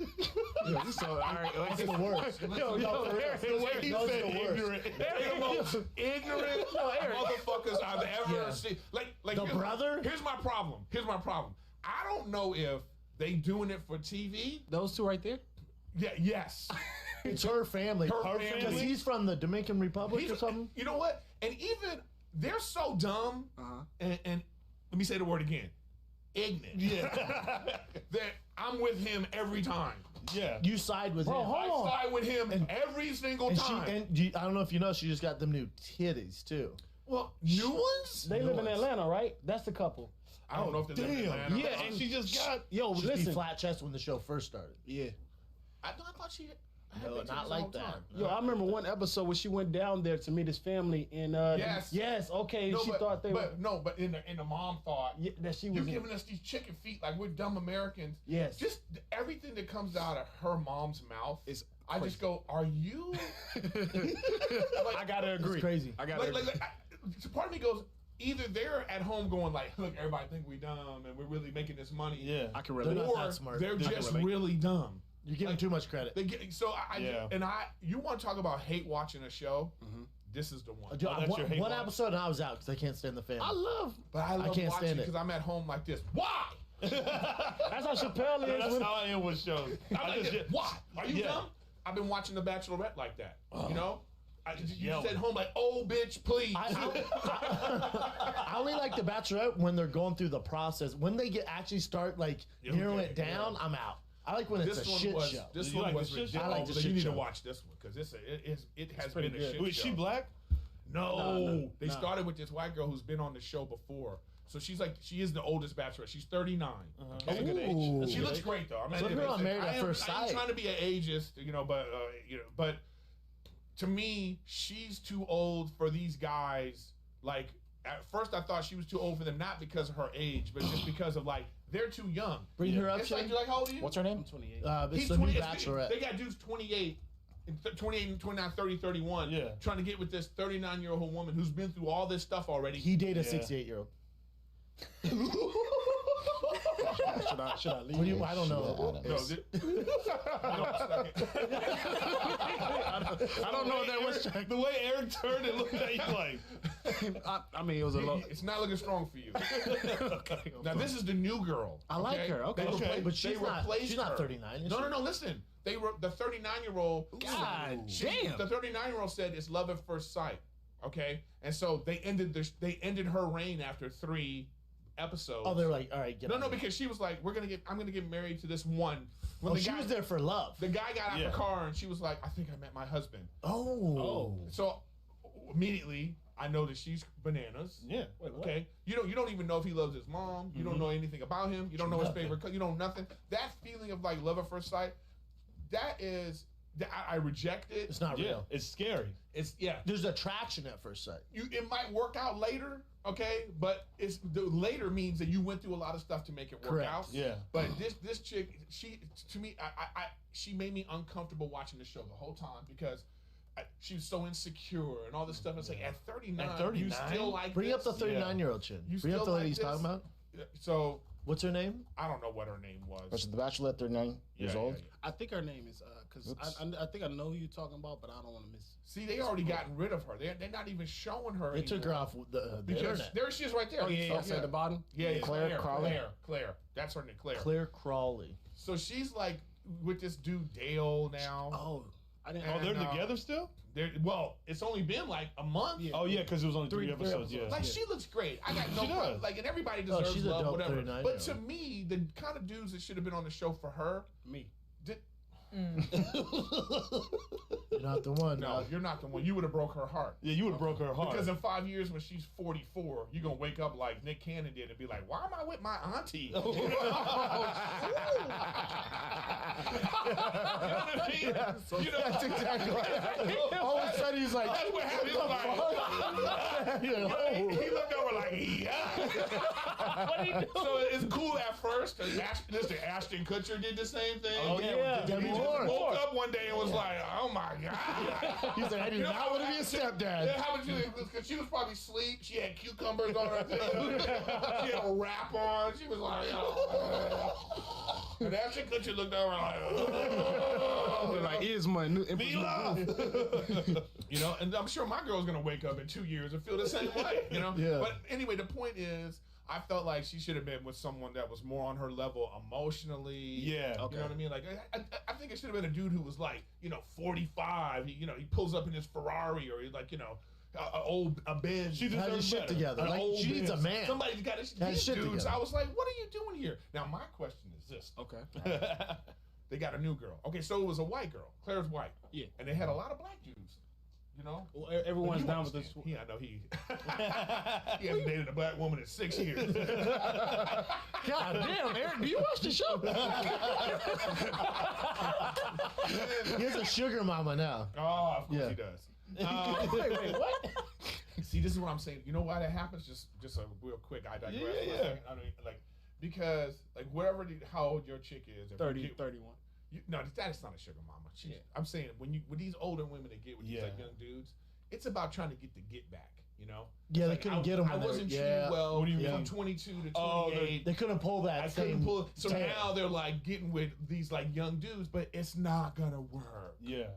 So, all right, That's the worst. The way he said ignorant. They're the most ignorant motherfuckers I've ever seen. Like The brother? Here's my problem. I don't know if they doing it for TV. those two right there. Yeah. Yes. It's her family. Her family. Because he's from the Dominican Republic or something. You know what? And even they're so dumb. And let me say the word again. Ignorant. Yeah. That I'm with him every time. Yeah. You side with him. I side with him every single And time. I don't know if you know, she just got them new titties too. Well, new ones? They live in Atlanta, right? That's the couple. I don't know if they live in Atlanta. Yeah, and she just got. Yo, She used to be listen. flat chest when the show first started. Yeah. I thought she. No, not like that. Yo, I remember one episode where she went down there to meet his family, and Yes. okay. No, she but, thought they were but in the mom thought that she you're was. giving us these chicken feet like we're dumb Americans. Yes. Just everything that comes out of her mom's mouth Is I just go, are you? I gotta agree. It's crazy. I gotta agree. So part of me goes, either they're at home going like, look, everybody think we dumb and we're really making this money. Yeah. I can They're relate. not Or that smart. they're I can just relate. really dumb. You're giving too much credit. They get, so Yeah. you want to talk about hate watching a show? This is the one. Dude, Oh, that's your hate one watch? episode and I was out because I can't stand the family. I love. But I love can't watching stand it. because I'm at home like this. Why? That's how Chappelle is. That's When, how I am with shows. I'm like this. Why? Are you Yeah. dumb? I've been watching The Bachelorette like that. You know? You yelling. just at home like, oh, bitch, please. I only like The Bachelorette when they're going through the process. When they actually start like narrowing it down, I'm out. I like when it's a shit show. This You one like was the shit ridiculous. show? I like the You shit need to show. watch this one because it has pretty been a good. shit Wait, show. she black? No, they started with this white girl who's been on the show before. So she is the oldest bachelorette. She's 39. That's a good age. Ooh. That's a She good looks age. great though. I mean, So girl married at first I ain't sight. trying to be an ageist, but to me, she's too old for these guys. Like at first, I thought she was too old for them, not because of her age, but just because of like they're too young. Bring her up, It's like Shane. you're like, how old are you? what's her name? I'm 28. It's He's the new 20. Bachelorette. They got dudes 28. 28 and 29, 30, 31, Yeah. trying to get with this 39-year-old woman who's been through all this stuff already. He dated a Yeah. 68-year-old. Should I leave? What do you? I don't know. No, I don't know what that was. The way Eric turned it looked at you like. I mean, it was a lot. it's not looking strong for you. Now this is the new girl. I like her. Okay. But she's not. replaced She's not her. 39. Is No, she? no, no. Listen, the 39-year-old. God damn. The 39-year-old said it's love at first sight. Okay, and so they ended her reign after 3 episodes. Oh, they're like, all right, get No, out no, of here. because she was like, I'm gonna get married to this one. When Oh, the she guy, was there for love. The guy got out Yeah. the car and she was like, I think I met my husband. Oh. So immediately I know that she's bananas. Yeah. Okay. You don't even know if he loves his mom. You don't know anything about him. You don't know his favorite. You know nothing. That feeling of like love at first sight, I reject it. It's not Yeah. real. It's scary. It's There's attraction at first sight. It might work out later, okay, but the later means that you went through a lot of stuff to make it work Correct. out. Yeah. But this chick, she to me, she made me uncomfortable watching the show the whole time because she was so insecure and all this stuff. It's like at 39, At 39? you still like Bring up this? the 39-year-old chin. You Bring up still the lady like he's talking this? about. So What's her name? I don't know what her name was. Was The Bachelorette 39 years Yeah, old? yeah. I think her name is because I think I know who you're talking about, but I don't want to miss. See, they already gotten rid of her. They're not even showing her. They took her anymore. off the Because internet. there she is right there. Oh yeah, So, at the bottom. Yeah, Claire Crowley? Claire. That's her name, Claire. Claire Crawley. So she's like with this dude Dale now. Oh, I didn't. Oh, they're And, together still? Well, it's only been like a month. Yeah. Oh, yeah, because it was only three episodes. Yeah. Like she looks great. I got no She problem. does. Like, and everybody deserves she's a love, dope whatever. 39 But to year old. me, the kind of dudes that should have been on the show for her, Me. You're not the one. no, you're not the one. You would have broke her heart. Yeah, you would have broke her heart. Because in 5 years, when she's 44, you're gonna wake up like Nick Cannon did and be like, "Why am I with my auntie?" Oh. You know what I mean? You know, That's exactly right. All of a sudden, he's like, that's what happened. He looked over like, yeah. What are you doing? So it's cool at first. Ashton Kutcher did the same thing. Oh, yeah. He Demi just Moore. woke up one day and was like, "Oh my god." He's like, I do You know not want to be a stepdad. Yeah, how would you? Because she was probably asleep. She had cucumbers on her thing. She had a wrap on. She was like, oh. And Ashton Kutcher looked over like, oh. Like, is my new Be love. You know, and I'm sure my girl's gonna wake up in 2 years and feel the same way. You know. Yeah. But anyway, the point is, I felt like she should have been with someone that was more on her level emotionally. Yeah. You know what I mean? Like, I think it should have been a dude who was like, 45. He pulls up in his Ferrari or he's like, a Benz. She Have your deserves shit better. together. An Like, old she needs a Benz. man. Somebody's got to Have these shit dudes. together. I was like, what are you doing here? Now, my question is this. Okay. They got a new girl. Okay, so it was a white girl. Claire's white. Yeah. And they had a lot of black dudes. You know? Well, everyone's You down with this. understand. Yeah, I know he hasn't dated a black woman in 6 years. God damn, Aaron, do you watch the show? He has a sugar mama now. Oh, of course Yeah. he does. Wait, what? See, this is what I'm saying. You know why that happens? Just a real quick. I digress. Yeah, for a yeah. second. I mean, because how old your chick is. if you 30, get- 31. No, that's not a sugar mama. Yeah. I'm saying with these older women that get with these Yeah. like young dudes, it's about trying to get the get back. Yeah, they Like, couldn't get them. I wasn't treated yeah. well What do you mean? from 22 to 28. Oh, They couldn't pull that I same. couldn't pull. So tail. now they're like getting with these like young dudes, but it's not gonna work. Yeah.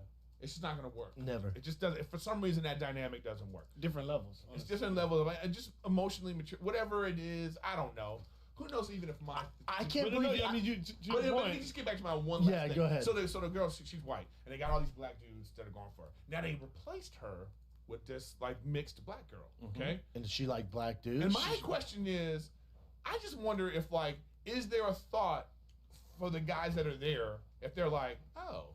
It's just not gonna work. Never. It just doesn't. For some reason, that dynamic doesn't work. Different levels. It's different level of just emotionally mature. Whatever it is, I don't know. Who knows? Even if my I can't But no, believe. I mean, to But your let me point. just get back to my one last Yeah, thing. go ahead. So the girl, she's white, and they got all these black dudes that are going for her. Now they replaced her with this like mixed black girl. Okay. And she like black dudes. And my question is, I just wonder if like, is there a thought for the guys that are there if they're like, oh,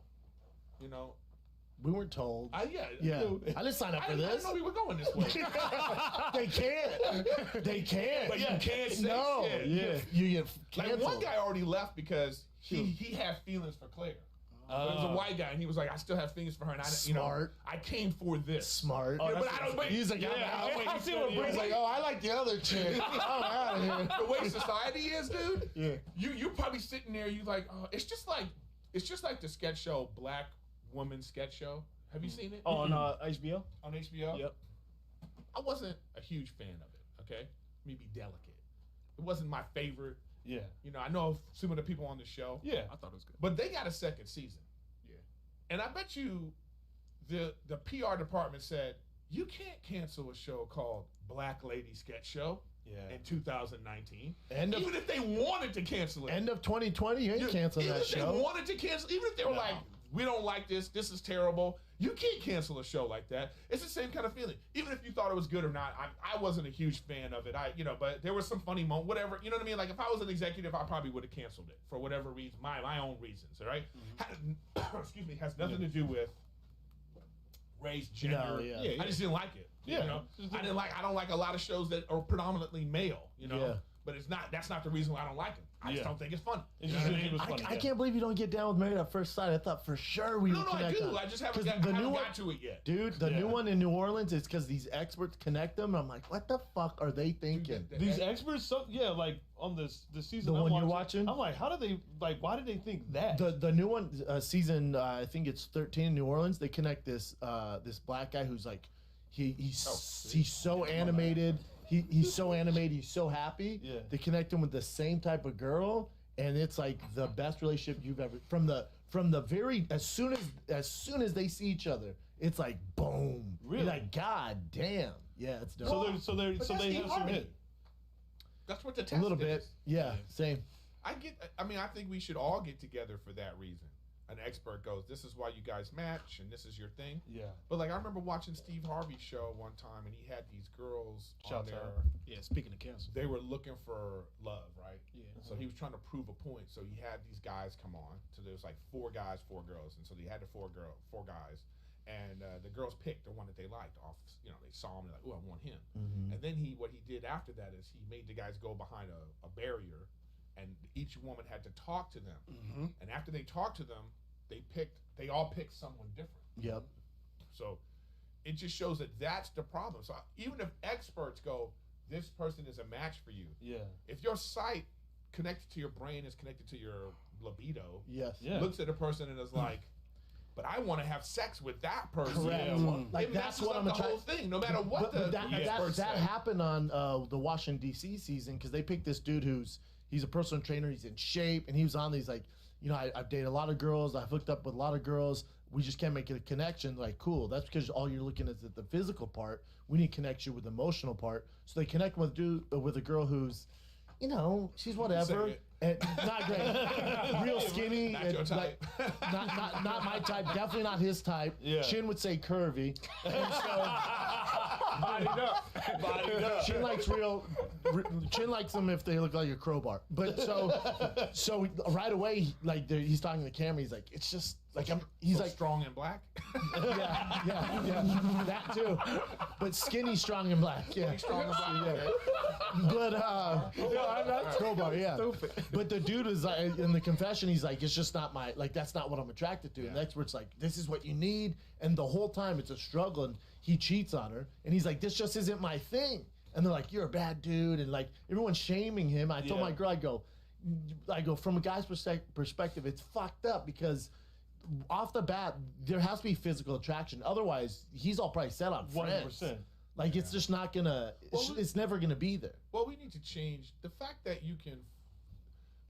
we weren't told. yeah. Yeah, I didn't sign up for I this. didn't know we were going this way. They can't. They can't. But you can't say no. shit. Yeah, you get Like canceled. one guy already left because he had feelings for Claire. But it was a white guy, and he was like, "I still have feelings for her, and Smart. I came for this." Smart. Yeah, but I don't. Wait, He's like, I see what Brent's like. Oh, I like the other chick. I'm out of here. The way society is, dude. Yeah. You're probably sitting there. You like, oh, it's just like the sketch show, Black Woman Sketch Show. Have you seen it? Oh, on HBO? On HBO. Yep. I wasn't a huge fan of it. Okay, let me be delicate. It wasn't my favorite. Yeah. I know some of the people on the show. Yeah. I thought it was good. But they got a second season. Yeah. And I bet you the PR department said, you can't cancel a show called Black Lady Sketch Show in 2019. Even if they wanted to cancel it. End of 2020, you ain't canceling that show. Even if they wanted to cancel, even if they were like, we don't like this is terrible, you can't cancel a show like that. It's the same kind of feeling. Even if you thought it was good or not, I wasn't a huge fan of it. But there was some funny moment, whatever. You know what I mean? Like if I was an executive, I probably would have canceled it for whatever reason, my own reasons. All right? Excuse me, has nothing to do with race, gender. No, yeah. I just didn't like it. Yeah. I don't like a lot of shows that are predominantly male. Yeah. But that's not the reason why I don't like them. I just don't think it's funny. It just it was funny. I can't believe you don't get down with Married at First Sight. I thought for sure we would I connect. do. on- I just haven't 'Cause got to it yet. Dude, the new one in New Orleans is because these experts connect them. I'm like, what the fuck are they thinking? These experts, like on the season, The I'm one you're watching? I'm like, how do they why did they think that? The new one, season I think it's 13 in New Orleans. They connect this this black guy who's like he's so animated. He's so animated. He's so happy. Yeah. They connect him with the same type of girl, and it's like the best relationship you've ever from the very as soon as they see each other, it's like boom. Really? You're like, God damn. Yeah, it's dope. So they have some hit. That's what the test A little is. bit. Yeah, same. I think we should all get together for that reason. an expert goes, this is why you guys match and this is your thing. Yeah. But like I remember watching Steve Harvey's show one time and he had these girls on there. Yeah, speaking of cancer. They were looking for love, right? Yeah. So he was trying to prove a point. So he had these guys come on. So there was like 4 guys, 4 girls. And so they had the 4 guys. And the girls picked the one that they liked off, they saw him, they're like, oh, I want him. Mm-hmm. And then what he did after that is he made the guys go behind a barrier and each woman had to talk to them. Mm-hmm. And after they talked to them, they all picked someone different. Yep. So it just shows that that's the problem. So even if experts go, this person is a match for you. Yeah. If your sight connected to your brain is connected to your libido, Yes. Yeah. looks at a person and is like, but I want to have sex with that person. Correct. Yeah. Like It that's messes what up I'm the trying. whole thing, no matter what But the experts that say. happened on the Washington D.C. season because they picked this dude he's a personal trainer. He's in shape, and he was on these like, I've dated a lot of girls. I've hooked up with a lot of girls. We just can't make a connection. Like, cool. That's because all you're looking at is the physical part. We need to connect you with the emotional part. So they connect with a girl who's, she's whatever. And not great. Real skinny. Not your type. Like, not my type. Definitely not his type. Yeah. Chin would say curvy. And so, Bodied up. Chin likes them if they look like a crowbar. But so right away, like he's talking to the camera. He's like, it's just like he's like strong and black. yeah, that too. But skinny, strong, and black. Yeah, Strong and black. yeah. But crowbar. Yeah. But the dude is like, in the confession, he's like, it's just not that's not what I'm attracted to. And the expert's like, this is what you need. And the whole time it's a struggle. And he cheats on her. And he's like, this just isn't my thing. And they're like, you're a bad dude. And like everyone's shaming him. I told my girl, I go from a guy's perspective, it's fucked up because off the bat, there has to be physical attraction. Otherwise, he's all probably set on friends. 100%. Like it's just not gonna. It's never gonna be there. Well, we need to change the fact that you can,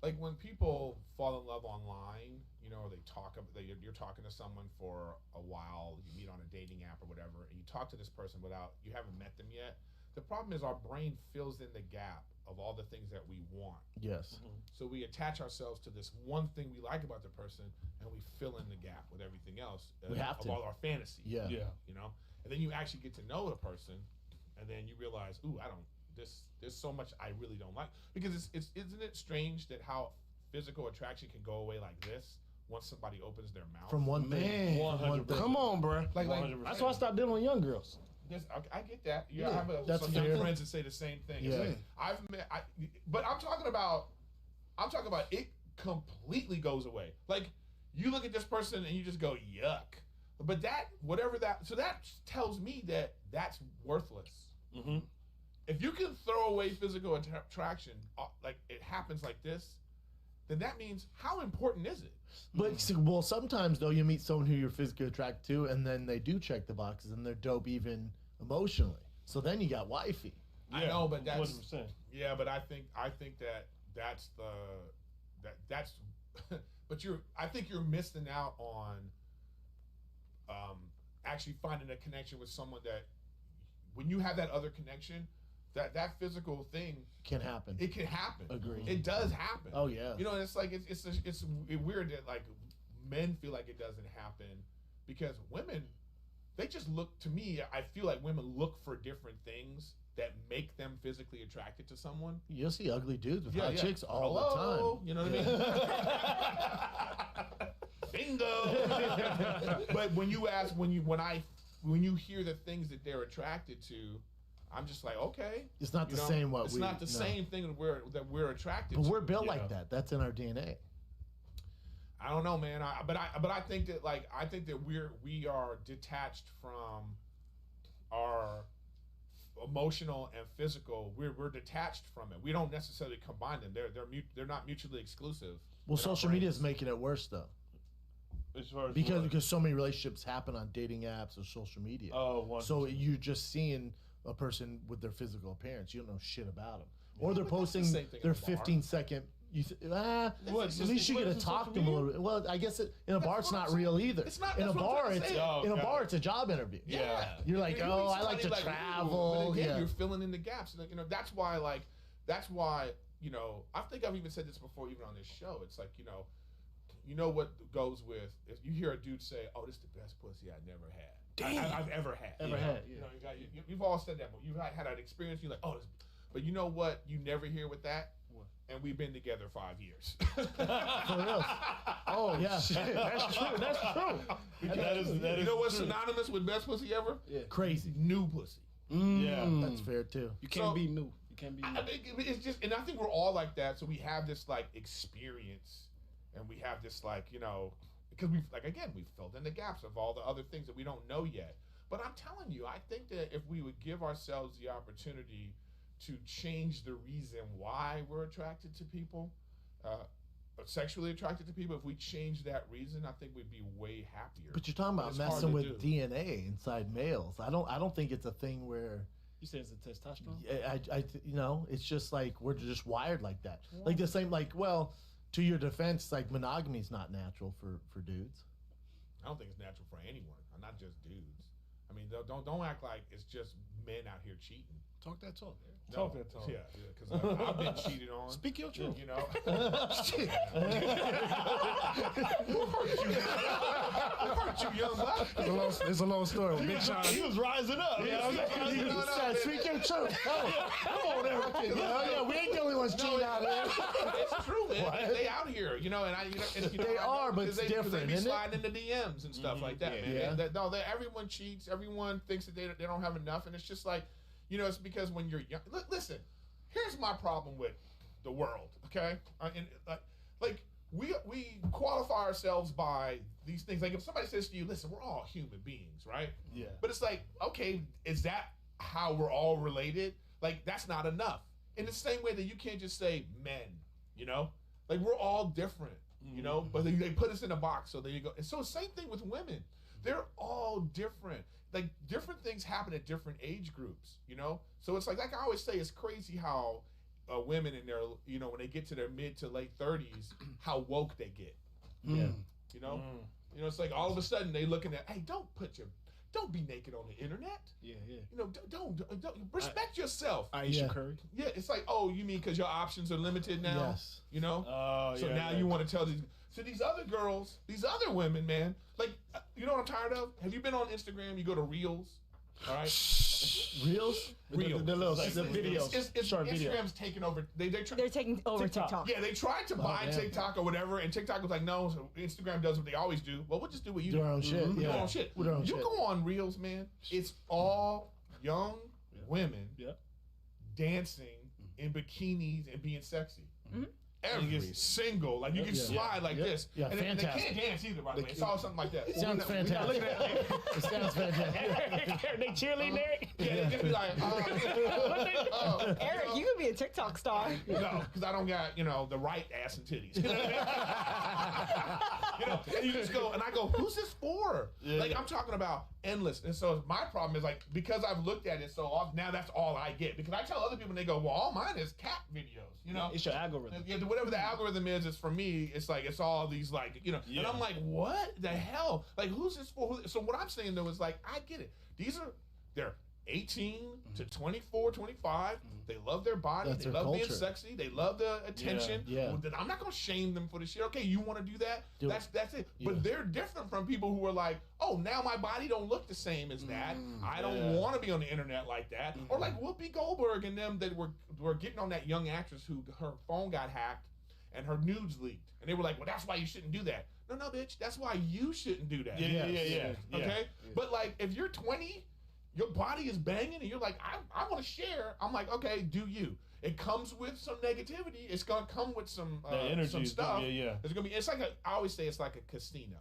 like when people fall in love online, or they talk, you're talking to someone for a while, you meet on a dating app or whatever, and you talk to this person you haven't met them yet. The problem is our brain fills in the gap of all the things that we want. Yes. Mm-hmm. So we attach ourselves to this one thing we like about the person, and we fill in the gap with everything else We have of to. all our fantasies. Yeah. And then you actually get to know the person, and then you realize, ooh, there's so much I really don't like. Because isn't it strange that how physical attraction can go away like this once somebody opens their mouth? From one thing. 100%. Come on, bro. Like 100%. That's why I stopped dealing with young girls. I get that. I have that's some fair. young friends that say the same thing. It's Yeah. like, but I'm talking about it completely goes away. Like you look at this person and you just go yuck. But that tells me that that's worthless. Mm-hmm. If you can throw away physical attraction, like it happens like this, then that means how important is it? But sometimes though you meet someone who you're physically attracted to, and then they do check the boxes, and they're dope even emotionally. So then you got wifey. I know, but that's 100%. yeah. But I think that's but I think you're missing out on actually finding a connection with someone that when you have that other connection, that physical thing Can happen. It can happen. Agreed. It does happen. Oh yeah. It's like it's weird that like men feel like it doesn't happen because women, they just look to me. I feel like women look for different things that make them physically attracted to someone. You'll see ugly dudes with hot chicks all the time. You know what I mean? Bingo. But when you hear the things that they're attracted to, I'm just like, okay. It's not the same It's not the same thing that we're attracted to. But we're built like that. That's in our DNA. I don't know, man. But I think that we are detached from our emotional and physical. We're detached from it. We don't necessarily combine them. They're not mutually exclusive. Well, social media is making it worse though. As far as because so many relationships happen on dating apps or social media. Oh, 100%. So you're just seeing a person with their physical appearance. You don't know shit about them. Or they're posting their 15-second. At least you get to talk to them a little bit. Well, I guess in a bar it's not real either. It's not. In a bar, it's it's a job interview. Yeah. You're like, oh, I like to travel. But again, Yeah. you're filling in the gaps. That's why I think I've even said this before, even on this show. It's like, you know what goes with if you hear a dude say, "Oh, this is the best pussy I never had." I've ever had. Ever had, You know, you've all said that. You've had that experience. You're like, "Oh," but you know what? You never hear with that. And we've been together 5 years. For real. Oh yeah, shit. That's true. That's true. That is you know what's true. synonymous with best pussy ever? Yeah. Crazy. New pussy. Yeah. That's fair too. You can't be new. You can't be new. It's just, and I think we're all like that. So we have this like experience, and we have this like, you know, because we've filled in the gaps of all the other things that we don't know yet. But I'm telling you, I think that if we would give ourselves the opportunity to change the reason why we're attracted to people, sexually attracted to people, if we change that reason, I think we'd be way happier. But you're talking about It's hard messing to with do. DNA inside males. I don't think it's a thing where. You say it's a testosterone? You know, it's just like we're just wired like that. Like the same, like, well, to your defense, like monogamy is not natural for dudes. I don't think it's natural for anyone, not just dudes. I mean, don't act like it's just men out here cheating. Talk that talk. Talk that talk. Yeah, because I've been cheated on. Speak your truth. You know. Who hurt you, young buck? It's a long story. Big Sean, he was rising up. Speak your truth. Come on, everything. Yeah, we ain't the only ones cheating out here. It's true, man. They out here, you know, and They are, but it's different, They be isn't it? sliding into DMs and stuff like that, man. Everyone cheats. Everyone thinks that they don't have enough, and it's just like, you know, it's because when you're young. Listen, here's my problem with the world. Okay, we qualify ourselves by these things. Like if somebody says to you, "Listen, we're all human beings, right?" Yeah. But it's like, okay, is that how we're all related? Like that's not enough. In the same way that you can't just say men, you know, like we're all different, you know. But they put us in a box, so there you go. And so same thing with women. They're all different. Like different things happen at different age groups, you know. So it's like I always say, it's crazy how women in their, you know, when they get to their mid to late 30s, how woke they get. Yeah. You know, you know, it's like all of a sudden they looking at, hey, don't be naked on the internet. Yeah. You know, don't respect yourself. Aisha Curry. Yeah, it's like, oh, you mean because your options are limited now? Yes. You know. So now you want to tell these other girls, these other women, man. Like, you know what I'm tired of? Have you been on Instagram? You go to Reels. All right. Reels? Reels. The videos. It's short Instagram's videos. taking over. They're taking over TikTok. Yeah, they tried to buy TikTok or whatever, and TikTok was like, no. So Instagram does what they always do. Well, we'll just do what you do. Do our own shit. Do Yeah. our own shit. With our own You shit. go on Reels, man. It's all young women dancing in bikinis and being sexy. Every single, like you can slide like this. Yeah, and fantastic. they can't dance either, by the way. It's all something like that. Sounds fantastic. It sounds fantastic. They cheerleading there. Yeah, they just be like, Eric, you could be a TikTok star. no, because I don't got, you know, the right ass and titties. You know what I mean? You know, and you just go, and I go, who's this for? Like, I'm talking about endless. And so my problem is, like, because I've looked at it so often, now that's all I get. Because I tell other people, and they go, well, all mine is cat videos, you know? It's your algorithm. Yeah, whatever the algorithm is for me, it's like, it's all these, like, you know, and I'm like, what the hell? Like, who's this for? So what I'm saying, though, is like, I get it. They're 18 to 24, 25. They love their body. That's they their love being culture. sexy. They love the attention. Yeah. Well, I'm not going to shame them for the shit. Okay, you want to do that? That's it. Yeah. But they're different from people who are like, oh, now my body don't look the same as that. I don't want to be on the internet like that. Or like Whoopi Goldberg and them that were getting on that young actress who her phone got hacked and her nudes leaked. And they were like, well, that's why you shouldn't do that. No, bitch. That's why you shouldn't do that. Yeah. Okay? Yeah. But like, if you're 20, your body is banging and you're like, I want to share. I'm like, okay, do you. It comes with some negativity. It's going to come with some stuff. Yeah. It's going to be, it's like I always say it's like a casino.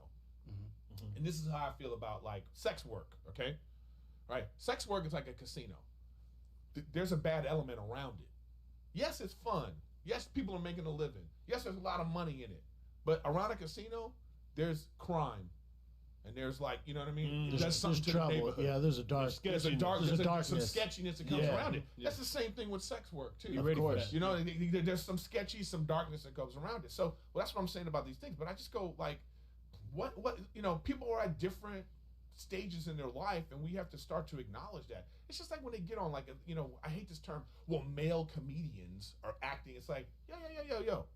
And this is how I feel about like sex work, okay? Right? Sex work is like a casino. There's a bad element around it. Yes, it's fun. Yes, people are making a living. Yes, there's a lot of money in it. But around a casino, there's crime. And there's like, you know what I mean? There's something to trouble. the neighborhood. Yeah, there's a dark. There's some sketchiness that comes around it. Yeah. That's the same thing with sex work too. Of course. You know, there's some sketchy, some darkness that goes around it. So, well, that's what I'm saying about these things. But I just go like, what, you know, people are at different stages in their life, and we have to start to acknowledge that. It's just like when they get on, like, you know, I hate this term. Well, male comedians are acting. It's like, yo.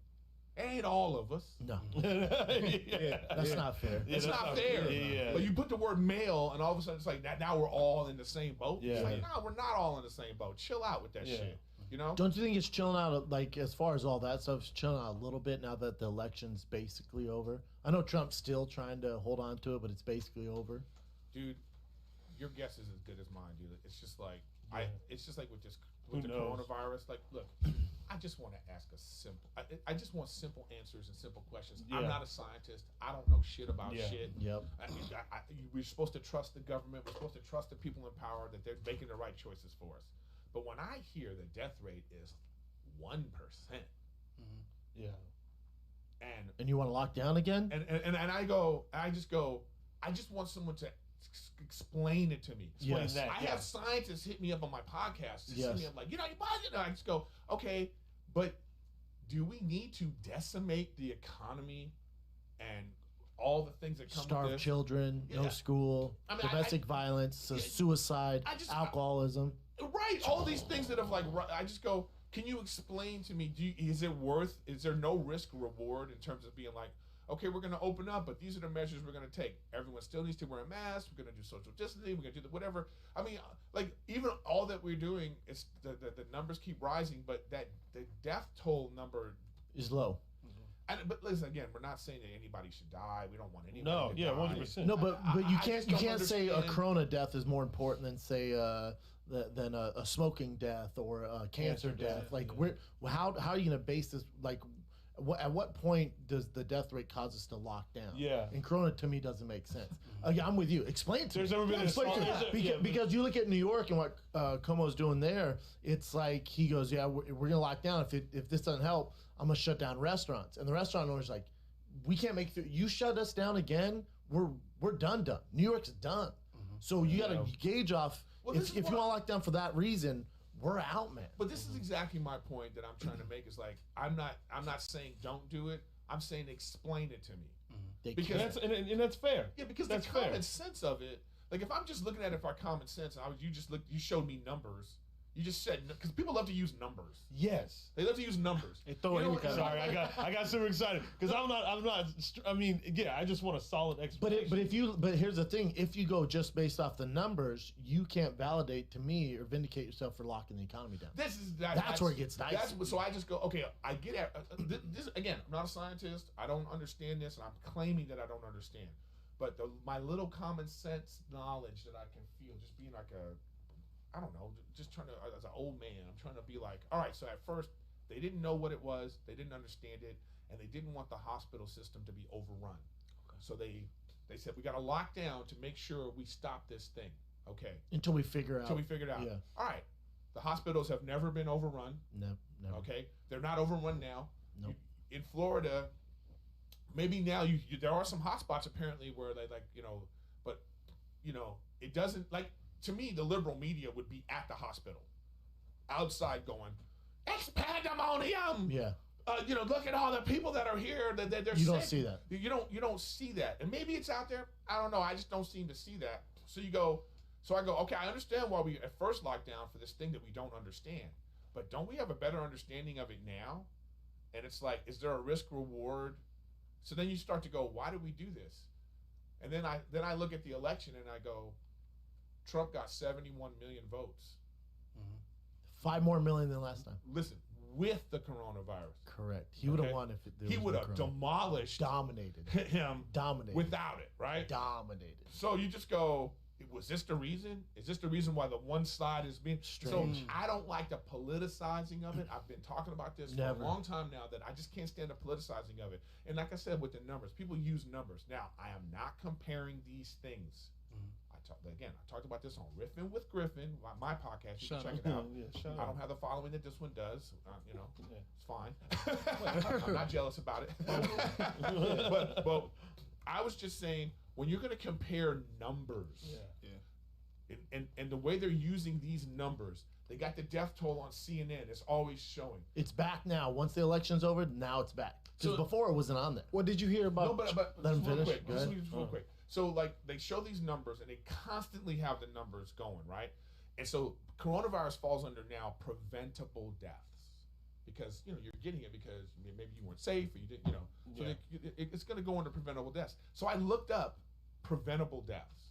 It ain't all of us. No. Yeah. That's not fair. It's not fair. But you put the word male, and all of a sudden it's like that. Now we're all in the same boat. Yeah. It's like, no, we're not all in the same boat. Chill out with that shit. You know? Don't you think it's chilling out, like, as far as all that stuff, it's chilling out a little bit now that the election's basically over? I know Trump's still trying to hold on to it, but it's basically over. Dude, your guess is as good as mine, dude. It's just like it's just like with the knows? coronavirus. Like, look, I just want to ask a simple. I just want simple answers and simple questions. I'm Yeah. not a scientist. I don't know shit about shit. Yep. We're supposed to trust the government. We're supposed to trust the people in power that they're making the right choices for us. But when I hear the death rate is 1%, Yeah. and you want to lock down again? and I just want someone to explain it to me. Yes. I have scientists hit me up on my podcast. Hit Yes. me up like, I just go, okay, but do we need to decimate the economy and all the things that come with Starved this? children, no Yeah. school, I mean, domestic violence, suicide, alcoholism. Right, all these things that have like, I just go, can you explain to me, is there no risk reward in terms of being like, okay, we're going to open up, but these are the measures we're going to take. Everyone still needs to wear a mask. We're going to do social distancing. We're going to do whatever. I mean, like, even all that we're doing, is the numbers keep rising, but the death toll number is low. But listen, again, we're not saying that anybody should die. We don't want anybody to die. 100%. No, but you can't say a understand. corona death is more important than say than a smoking death or a cancer death. Like, how are you going to base this? Like, at what point does the death rate cause us to lock down? Yeah. And corona to me doesn't make sense. I'm with you. Explain it to There's me. never been a Explain strong- to me. yeah, Because you look at New York and what Como's doing there, it's like he goes, yeah, we're going to lock down. If this doesn't help, I'm going to shut down restaurants. And the restaurant owner's like, we can't make it. You shut us down again, we're done. New York's done. So you got to gauge off. Well, if you want to lock down for that reason, we're out, man. But this is exactly my point that I'm trying to make. Is like, I'm not saying don't do it. I'm saying explain it to me. Because that's fair. Yeah, because that's the common fair. sense of it. Like, if I'm just looking at it for common sense, and you showed me numbers. You just said, because people love to use numbers. Yes. They love to use numbers. They throw You know it in. what- Sorry, I got super excited because I'm not. I mean, yeah, I just want a solid explanation. But here's the thing: if you go just based off the numbers, you can't validate to me or vindicate yourself for locking the economy down. That's where it gets dicey. So I just go, okay, I get it. This again. I'm not a scientist. I don't understand this, and I'm claiming that I don't understand. But my little common sense knowledge that I can feel, just being like I don't know, just trying to, as an old man, I'm trying to be like, all right, so at first, they didn't know what it was, they didn't understand it, and they didn't want the hospital system to be overrun. Okay. So they said, we got to lock down to make sure we stop this thing. Okay. Until we figure out. Yeah. Yeah. All right. The hospitals have never been overrun. No, never. Okay. They're not overrun now. Nope. In Florida, maybe now there are some hotspots apparently where they but it doesn't, like, to me, the liberal media would be at the hospital, outside going, "It's pandemonium." Yeah. Look at all the people that are here. That they're You don't sick. see that. You don't see that, and maybe it's out there. I don't know. I just don't seem to see that. So I go, okay, I understand why we at first locked down for this thing that we don't understand, but don't we have a better understanding of it now? And it's like, is there a risk reward? So then you start to go, why do we do this? And then I look at the election and I go, Trump got 71 million votes. 5 more million than last time. Listen, with the coronavirus. Correct. He would have won if he would have demolished, dominated him, dominated without it, right? Dominated. So you just go, was this the reason? Is this the reason why the one side is being strange? So I don't like the politicizing of it. I've been talking about this for a long time now that I just can't stand the politicizing of it. And like I said, with the numbers, people use numbers. Now, I am not comparing these things. I talked about this on Riffin with Griffin, my podcast. You can check it out. I don't have the following that this one does. It's fine. I'm not jealous about it. but I was just saying, when you're going to compare numbers, and the way they're using these numbers, they got the death toll on CNN. It's always showing. It's back now. Once the election's over, now it's back. Because before it wasn't on there. What did you hear about? No, but let him just real finish. quick. Go ahead. Just real quick. So, like, they show these numbers, and they constantly have the numbers going, right? And so coronavirus falls under now preventable deaths. because you're getting it because maybe you weren't safe or you didn't, So it's going to go into preventable deaths. So I looked up preventable deaths.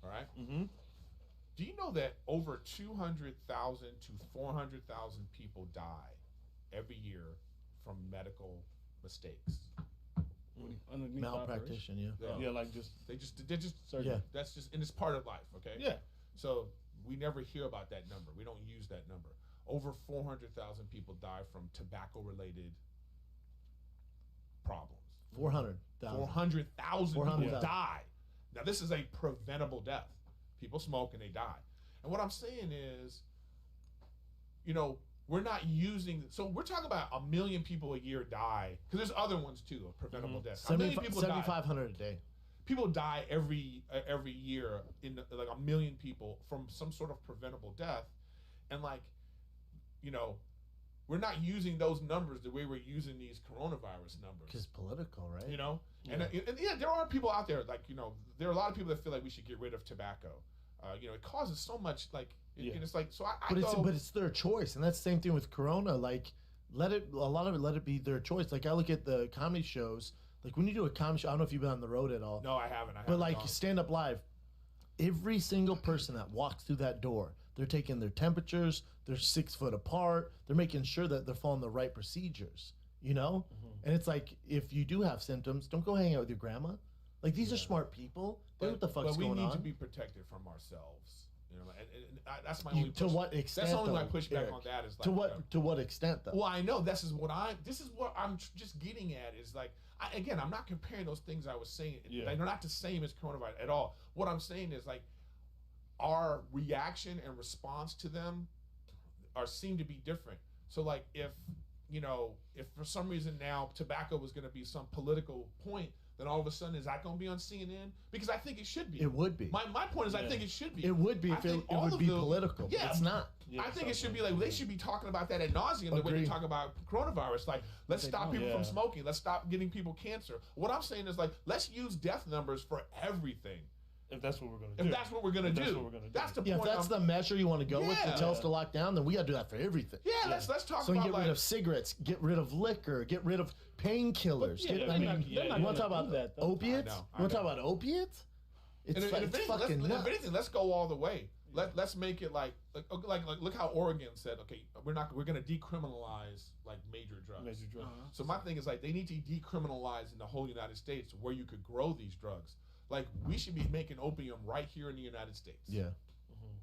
All right. Mm-hmm. Do you know that over 200,000 to 400,000 people die every year from medical mistakes? Malpractice, Yeah, like just they just yeah. That's just, and it's part of life. Okay. Yeah. So we never hear about that number. We don't use that number. Over 400,000 people die from tobacco-related problems. 400,000. 400,000 people 400,000. die. Now this is a preventable death. People smoke and they die. And what I'm saying is, we're not using. So we're talking about 1 million people a year die because there's other ones too of preventable deaths. 1 million people 7,500 a day. People die every year in like 1 million people from some sort of preventable death, and we're not using those numbers the way we're using these coronavirus numbers. Because political, right? And there are people out there there are a lot of people that feel like we should get rid of tobacco. It causes so much and it's like so. But it's their choice, and that's the same thing with Corona. Like, let it be their choice. Like I look at the comedy shows. Like when you do a comedy show, I don't know if you've been on the road at all. No, I haven't. But like stand up live, every single person that walks through that door, they're taking their temperatures. They're 6 foot apart. They're making sure that they're following the right procedures. And it's like if you do have symptoms, don't go hang out with your grandma. Like these are smart people. They know what the fuck's going on. But we need to be protected from ourselves. And that's my only push. To what extent? That's only my though, pushback Eric? on that is like to what extent though? Well, I know this is what I'm just getting at is like I'm not comparing those things I was saying. Yeah. Like, they're not the same as coronavirus at all. What I'm saying is like our reaction and response to them seem to be different. So like if for some reason now tobacco was going to be some political point, then all of a sudden is that going to be on CNN? Because I think it should be. It would be. My point is I think it should be. It would be if it would be political. Yeah, but it's not. I think it should be like they should be talking about that ad nauseum the way they talk about coronavirus. Like, let's stop people from smoking. Let's stop getting people cancer. What I'm saying is like, let's use death numbers for everything. If that's what we're going to do. If that's what we're going to do. That's the point. If that's the measure you want to go with to tell us to lock down, then we got to do that for everything. Yeah, let's talk so about get rid of cigarettes, get rid of liquor, get rid of painkillers. Yeah, you want to talk about opiates? You want to talk about opiates? It's fucking nuts. If anything, let's go all the way. Let's make it like look how Oregon said, okay, we're going to decriminalize like major drugs. So my thing is like they need to decriminalize in the whole United States where you could grow these drugs. Like we should be making opium right here in the United States. Yeah.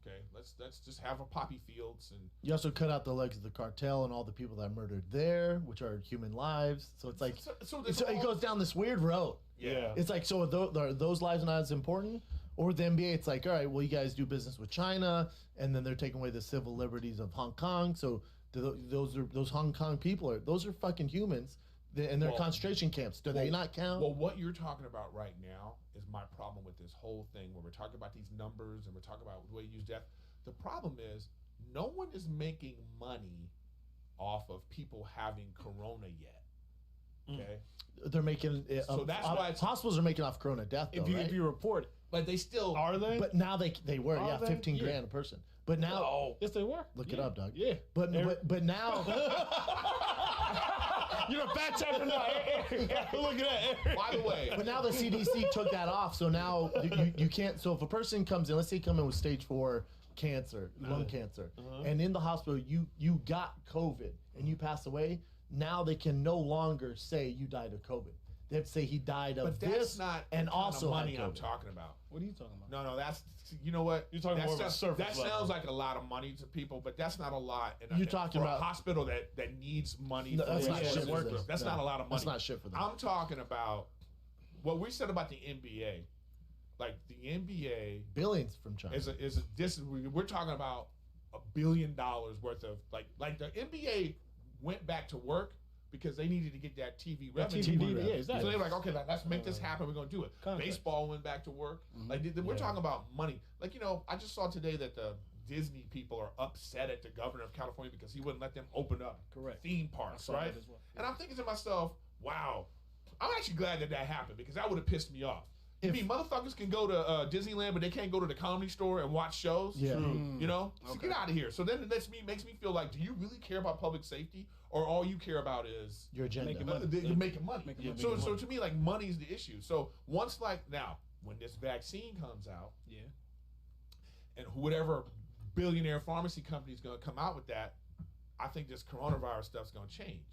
Okay, let's just have a poppy fields and. You also cut out the legs of the cartel and all the people that murdered there, which are human lives. So it's like it goes down this weird road. Yeah. It's like so are those lives not as important? Or the NBA, it's like, all right, well, you guys do business with China, and then they're taking away the civil liberties of Hong Kong. So those Hong Kong people those are fucking humans, and they're concentration camps. Do they not count? Well, what you're talking about right now is my problem with this whole thing, where we're talking about these numbers and we're talking about the way you use death. The problem is no one is making money off of people having corona yet. Okay. They're making so that's why hospitals are making off corona death. Though, if you report it, but they still are they? But now they were 15 grand a person. But now yes they were. Look it up, Doug. Yeah. But now you're a fat checker now. Look at that. By the way, but now the CDC took that off, so now you can't. So if a person comes in, let's say you come in with stage 4 cancer, lung cancer, and in the hospital you got COVID and you pass away. Now they can no longer say you died of COVID. They have to say he died of this and also money had COVID. I'm talking about. What are you talking about? No, that's you know what you're talking more about surface That level. sounds like a lot of money to people, but that's not a lot. You're talking for about a hospital that needs money. No, for that's not shit for them. That's not a lot of money. That's not shit for them. I'm talking about what we said about the NBA. Like the NBA, billions from China. We're talking about $1 billion worth of like the NBA went back to work because they needed to get that TV revenue. Yeah, exactly. So they were like, okay, let's make this happen. We're gonna do it. Baseball went back to work. Like we're talking about money. Like I just saw today that the Disney people are upset at the governor of California because he wouldn't let them open up theme parks, right? Well. And I'm thinking to myself, wow, I'm actually glad that happened because that would have pissed me off. You mean motherfuckers can go to Disneyland, but they can't go to the Comedy Store and watch shows? Yeah. You know? So get out of here. So then it makes me feel like, do you really care about public safety? or all you care about is your agenda. You're making money. So money. to me, like, money is the issue. So once, like, now when this vaccine comes out, and whatever billionaire pharmacy company is going to come out with that, I think this coronavirus stuff's going to change.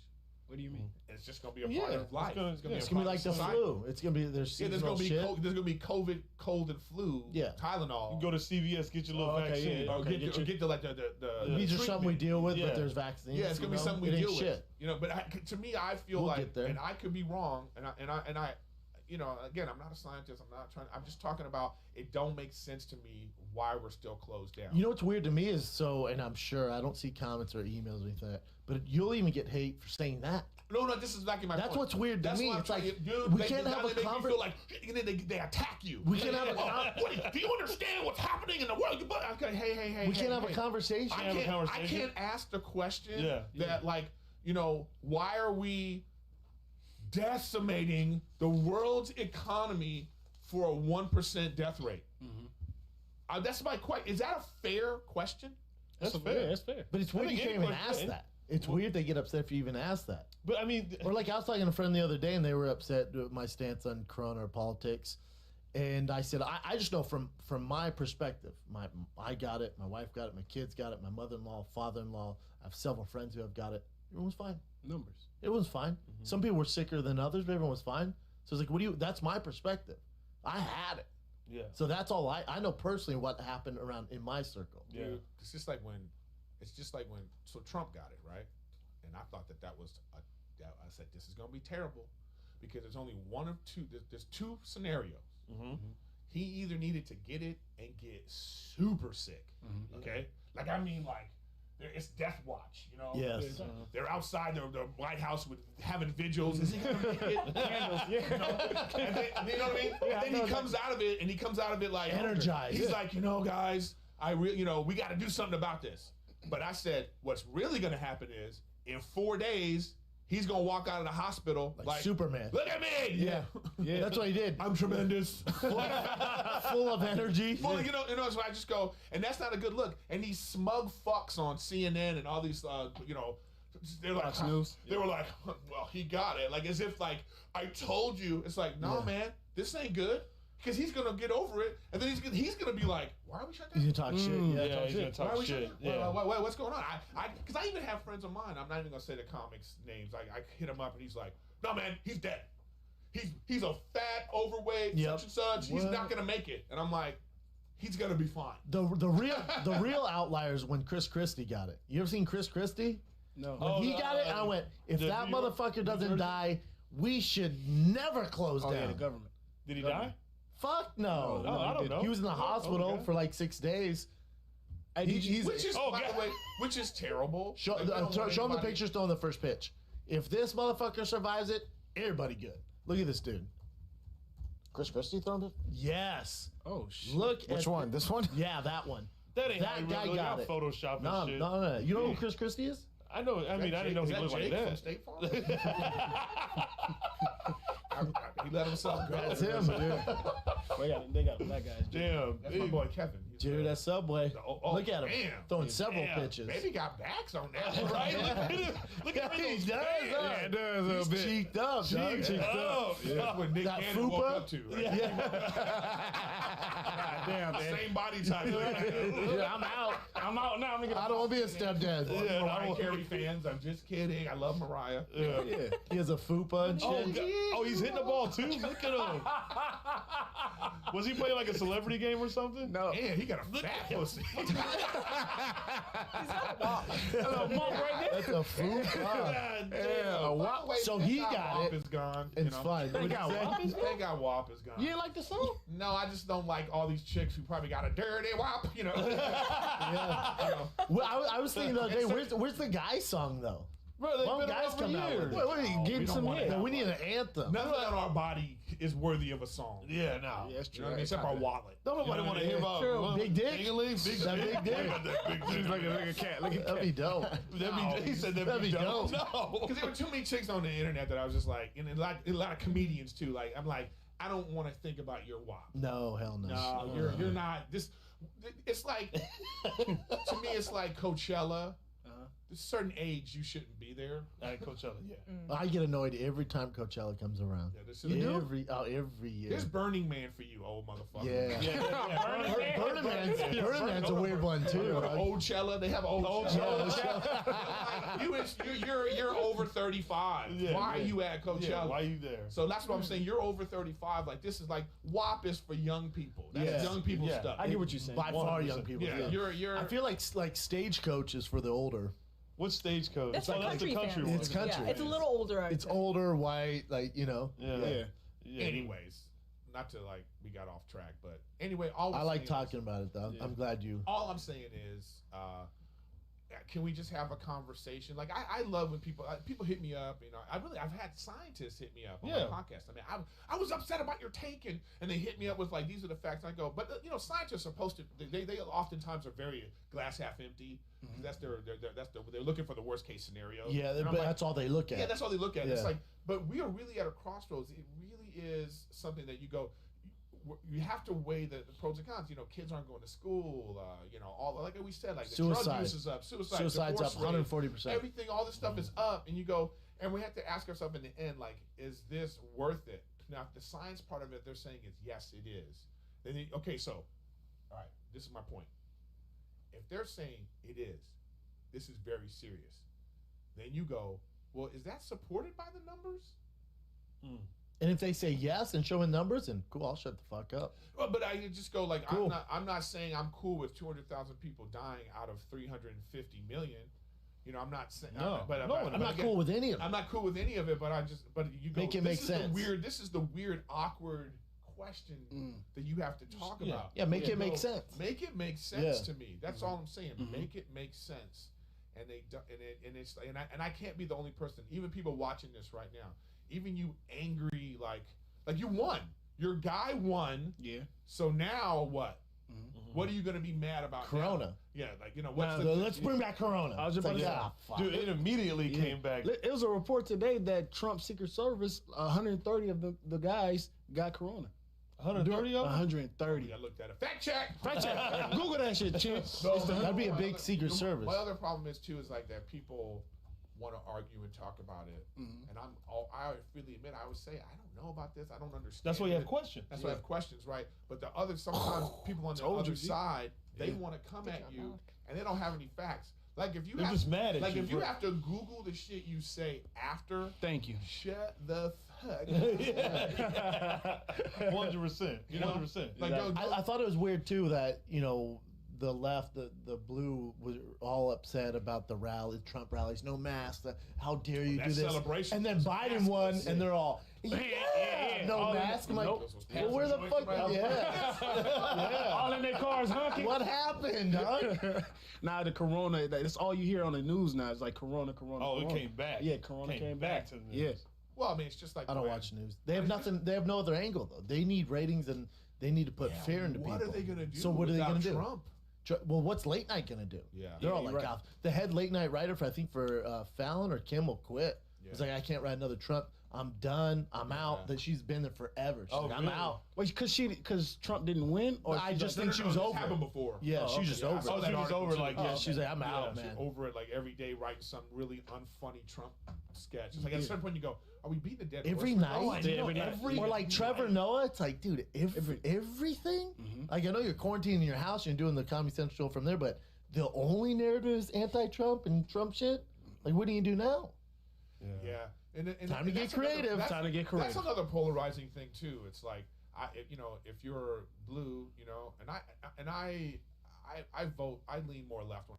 What do you mean? It's just going to be a part of life. It's gonna be like the flu. It's gonna be there's there's going to be COVID, cold and flu. Tylenol. You go to CVS, get your little vaccine. Or get the like the these are something we deal with, but there's vaccines. Yeah, it's gonna be something we deal with. You know, but to me, I feel We'll like, get there. and I could be wrong, and I, you know, again, I'm not a scientist. I'm just talking about it. Don't make sense to me why we're still closed down. You know what's weird to me is and I'm sure I don't see comments or emails or anything like that, but you'll even get hate for saying that. No, this is like my That's point. what's weird to me. It's like, dude, we can't have a conversation. Like, they attack you. We can't have a do you understand what's happening in the world? Okay, hey. We can't have a conversation. I can't ask the question that, like, you know, why are we decimating the world's economy for a 1% death rate? That's my question. Is that a fair question? That's fair. That's fair. But it's weird you can't even ask that. It's weird they get upset if you even ask that. But I mean, or like I was talking to a friend the other day, and they were upset with my stance on Corona or politics, and I said I just know from my perspective, I got it, my wife got it, my kids got it, my mother-in-law, father-in-law. I have several friends who have got it. Everyone was fine. Numbers. It was fine. Some people were sicker than others, but everyone was fine. So it's like, that's my perspective. I had it. Yeah. So that's all I know personally what happened around in my circle. Yeah. It's just like when so Trump got it, right? And I thought that was I said this is going to be terrible because there's only one of two. There's two scenarios. He either needed to get it and get super sick. Okay, like I mean, like it's death watch. You know, yes. They're outside the White House with having vigils. Is he going to make it? Candles, yeah. You know what I mean? Yeah, and then he comes out of it, like energized. He's like, you know, guys, we got to do something about this. But I said, what's really going to happen is in 4 days, he's going to walk out of the hospital like Superman. Look at me! Yeah. That's what he did. I'm tremendous. Full of energy. You know, so I just go, and that's not a good look. And these smug fucks on CNN and all these, they're like, Fox News. They were like, well, he got it. Like, as if, like, I told you. It's like, no, man, this ain't good. Because he's going to get over it, and then he's going to be like, why are we shut down? He's going to talk shit. Yeah, he's going to talk shit. Yeah. What's going on? Because I even have friends of mine, I'm not even going to say the comics names. I hit him up, and he's like, no, man, he's dead. He's a fat, overweight, such and such. He's not going to make it. And I'm like, he's going to be fine. The real outliers when Chris Christie got it. You ever seen Chris Christie? No. When he got it, I went, if that motherfucker doesn't die, we should never close down. Yeah, the government. Did he die? Fuck no. I don't know. He was in the hospital for like 6 days. Which is terrible. Show him the picture still on the first pitch. If this motherfucker survives it, everybody good. Look at this dude. Chris Christie throwing it? Yes. Oh shit. Look. Which one? This one? Yeah, that one. That ain't that guy got it. Photoshop and shit. No. You know who Chris Christie is? I know. I didn't know he looked like that. From State Farm? He let himself go. That's him, dude. They got black guys. Damn. That's my boy Kevin. Dude, that's Subway. Look at him. Damn. Throwing several pitches. Maybe got backs on that. Right? Look at him. He does. Yeah, it does a He's bit. cheeked up. Cheeked up. That's what Nick That Cannon woke fupa? up to. Right? Damn, man. Same body type. Yeah, I'm out. I'm out now. I don't want to be a stepdad. Mariah Carey fans. I'm just kidding. I love Mariah. Yeah. He has a fupa and shit. Oh, he's hitting the ball too. Look at him. Was he playing like a celebrity game or something? No. Man, he got a fat pussy. That's a fupa. Yeah. So he got it. Is gone. It's fine. Thank God WAP is gone. You didn't like the song? No, I just don't like all these chicks who probably got a dirty WAP. You know. Well, I was thinking the other day, where's the guy song though? Bro, they've Well, been guys around come for out years. with it. What are you getting we don't some want hit? that. We need an anthem. Nothing on our body is worthy of a song. Yeah, no. Yeah, that's You true. know what I mean? Except our wallet. Don't nobody want to hear about Big dick? That big dick? He's like a cat. Like a That'd be dope. He said that'd be dope. No. Because there were too many chicks on the internet that I was just like, and a lot of comedians too. Like, I'm like, I don't want to think about your WAP. No, hell no. No, you're not. This, it's like, to me, it's like Coachella there's a certain age you shouldn't be there. At Coachella, yeah. I get annoyed every time Coachella comes around. Yeah, this is Every year. There's Burning Man for you, old motherfucker. Yeah. Burning Man's a weird one too. Oldchella, they have Oldchella. You're over 35. Yeah, Why are you at Coachella? Yeah, why are you there? So that's what I'm saying. You're over 35. Like this is like WAP is for young people. That's young people stuff. I get what you're saying. By far, young people. Yeah, you're. I feel like Stagecoach is for the older. What's Stagecoach? That's the country one. It's country. Yeah, it's a little older. It's older, white, like Yeah. Anyways, not to like we got off track, but anyway, I like talking about it though. I'm glad you. All I'm saying is, can we just have a conversation? Like I love when people hit me up. You know, I've had scientists hit me up on my podcast. I mean, I was upset about your take, and they hit me up with like these are the facts. And I go, but scientists are supposed to. They oftentimes are very glass half empty. They're looking for the worst case scenario. Yeah, but that's all they look at. Yeah, that's all they look at. Yeah. It's like, but we are really at a crossroads. It really is something that you go. You have to weigh the pros and cons. You know, kids aren't going to school. All like we said, like the drug use is up, suicide's up 140%. Everything, all this stuff is up, and you go, and we have to ask ourselves in the end, like, is this worth it? Now, if the science part of it, they're saying is yes, it is. Then so, all right, this is my point. If they're saying it is, this is very serious. Then you go, well, is that supported by the numbers? And if they say yes and showing numbers, then cool, I'll shut the fuck up. Well, but I just go like, cool. I'm not saying I'm cool with 200,000 people dying out of 350 million. You know, I'm not saying. I'm not cool with any of it. I'm not cool with any of it. But you go. Make it make sense. This is the weird, awkward question that you have to talk about. Yeah, make it make sense. Make it make sense to me. That's all I'm saying. Make it make sense. And I can't be the only person. Even people watching this right now. Even you angry, like you won. Your guy won. Yeah. So now what? What are you going to be mad about? Corona. Now? Yeah, like what's the let's bring back Corona. I was just about to say, dude, it immediately came back. It was a report today that Trump's Secret Service, 130 of the guys got Corona. 130 of them? 130. I looked at it. Fact check. Google that shit, Chin. That'd be a big Secret Service. My other problem is too is like that people want to argue and talk about it, and I freely admit I would say I don't know about this. I don't understand. That's why you have questions. That's why I have questions, right? But sometimes people on the other side they want to come at you and they don't have any facts. Like if you They're just mad at like you. If you have to Google the shit you say after, thank you. Shut the fuck. 100%. 100%. Like I thought it was weird too that the left, the blue was all upset about the Trump rallies, no mask. How dare you do this? Celebration. And then Biden won, and they're all, no mask. I'm like, well, where the fuck? All in their cars honking. What happened, dog? Now the Corona, that's all you hear on the news now. It's like Corona. Oh, it came back. Yeah, Corona came back. To the news. Yeah. Well, I mean, it's just like I don't watch news. They have nothing. They have no other angle though. They need ratings and they need to put fear into people. What are they gonna do? So what are they gonna do? Trump? Well, what's late night gonna do? Yeah, they're all like, the head late night writer for Fallon or Kimmel quit. Yeah. He's like, I can't write another Trump. I'm done. I'm out. That she's been there forever. She's like, I'm out. Wait, because Trump didn't win, or I just think she was over. Happened before. Yeah, she was just over. Oh, she was over. Like, she's like, I'm out, man. Over it, like every day, writing some really unfunny Trump sketch. It's like at a certain point, you go, are we beating the dead horse? Every night, or like Trevor Noah. It's like, dude, everything. Like I know you're quarantining in your house, you're doing the Comedy Central show from there, but the only narrative is anti-Trump and Trump shit. Like, what do you do now? Yeah. And time to get creative. That's another polarizing thing too. It's like if you're blue, and I vote, I lean more left when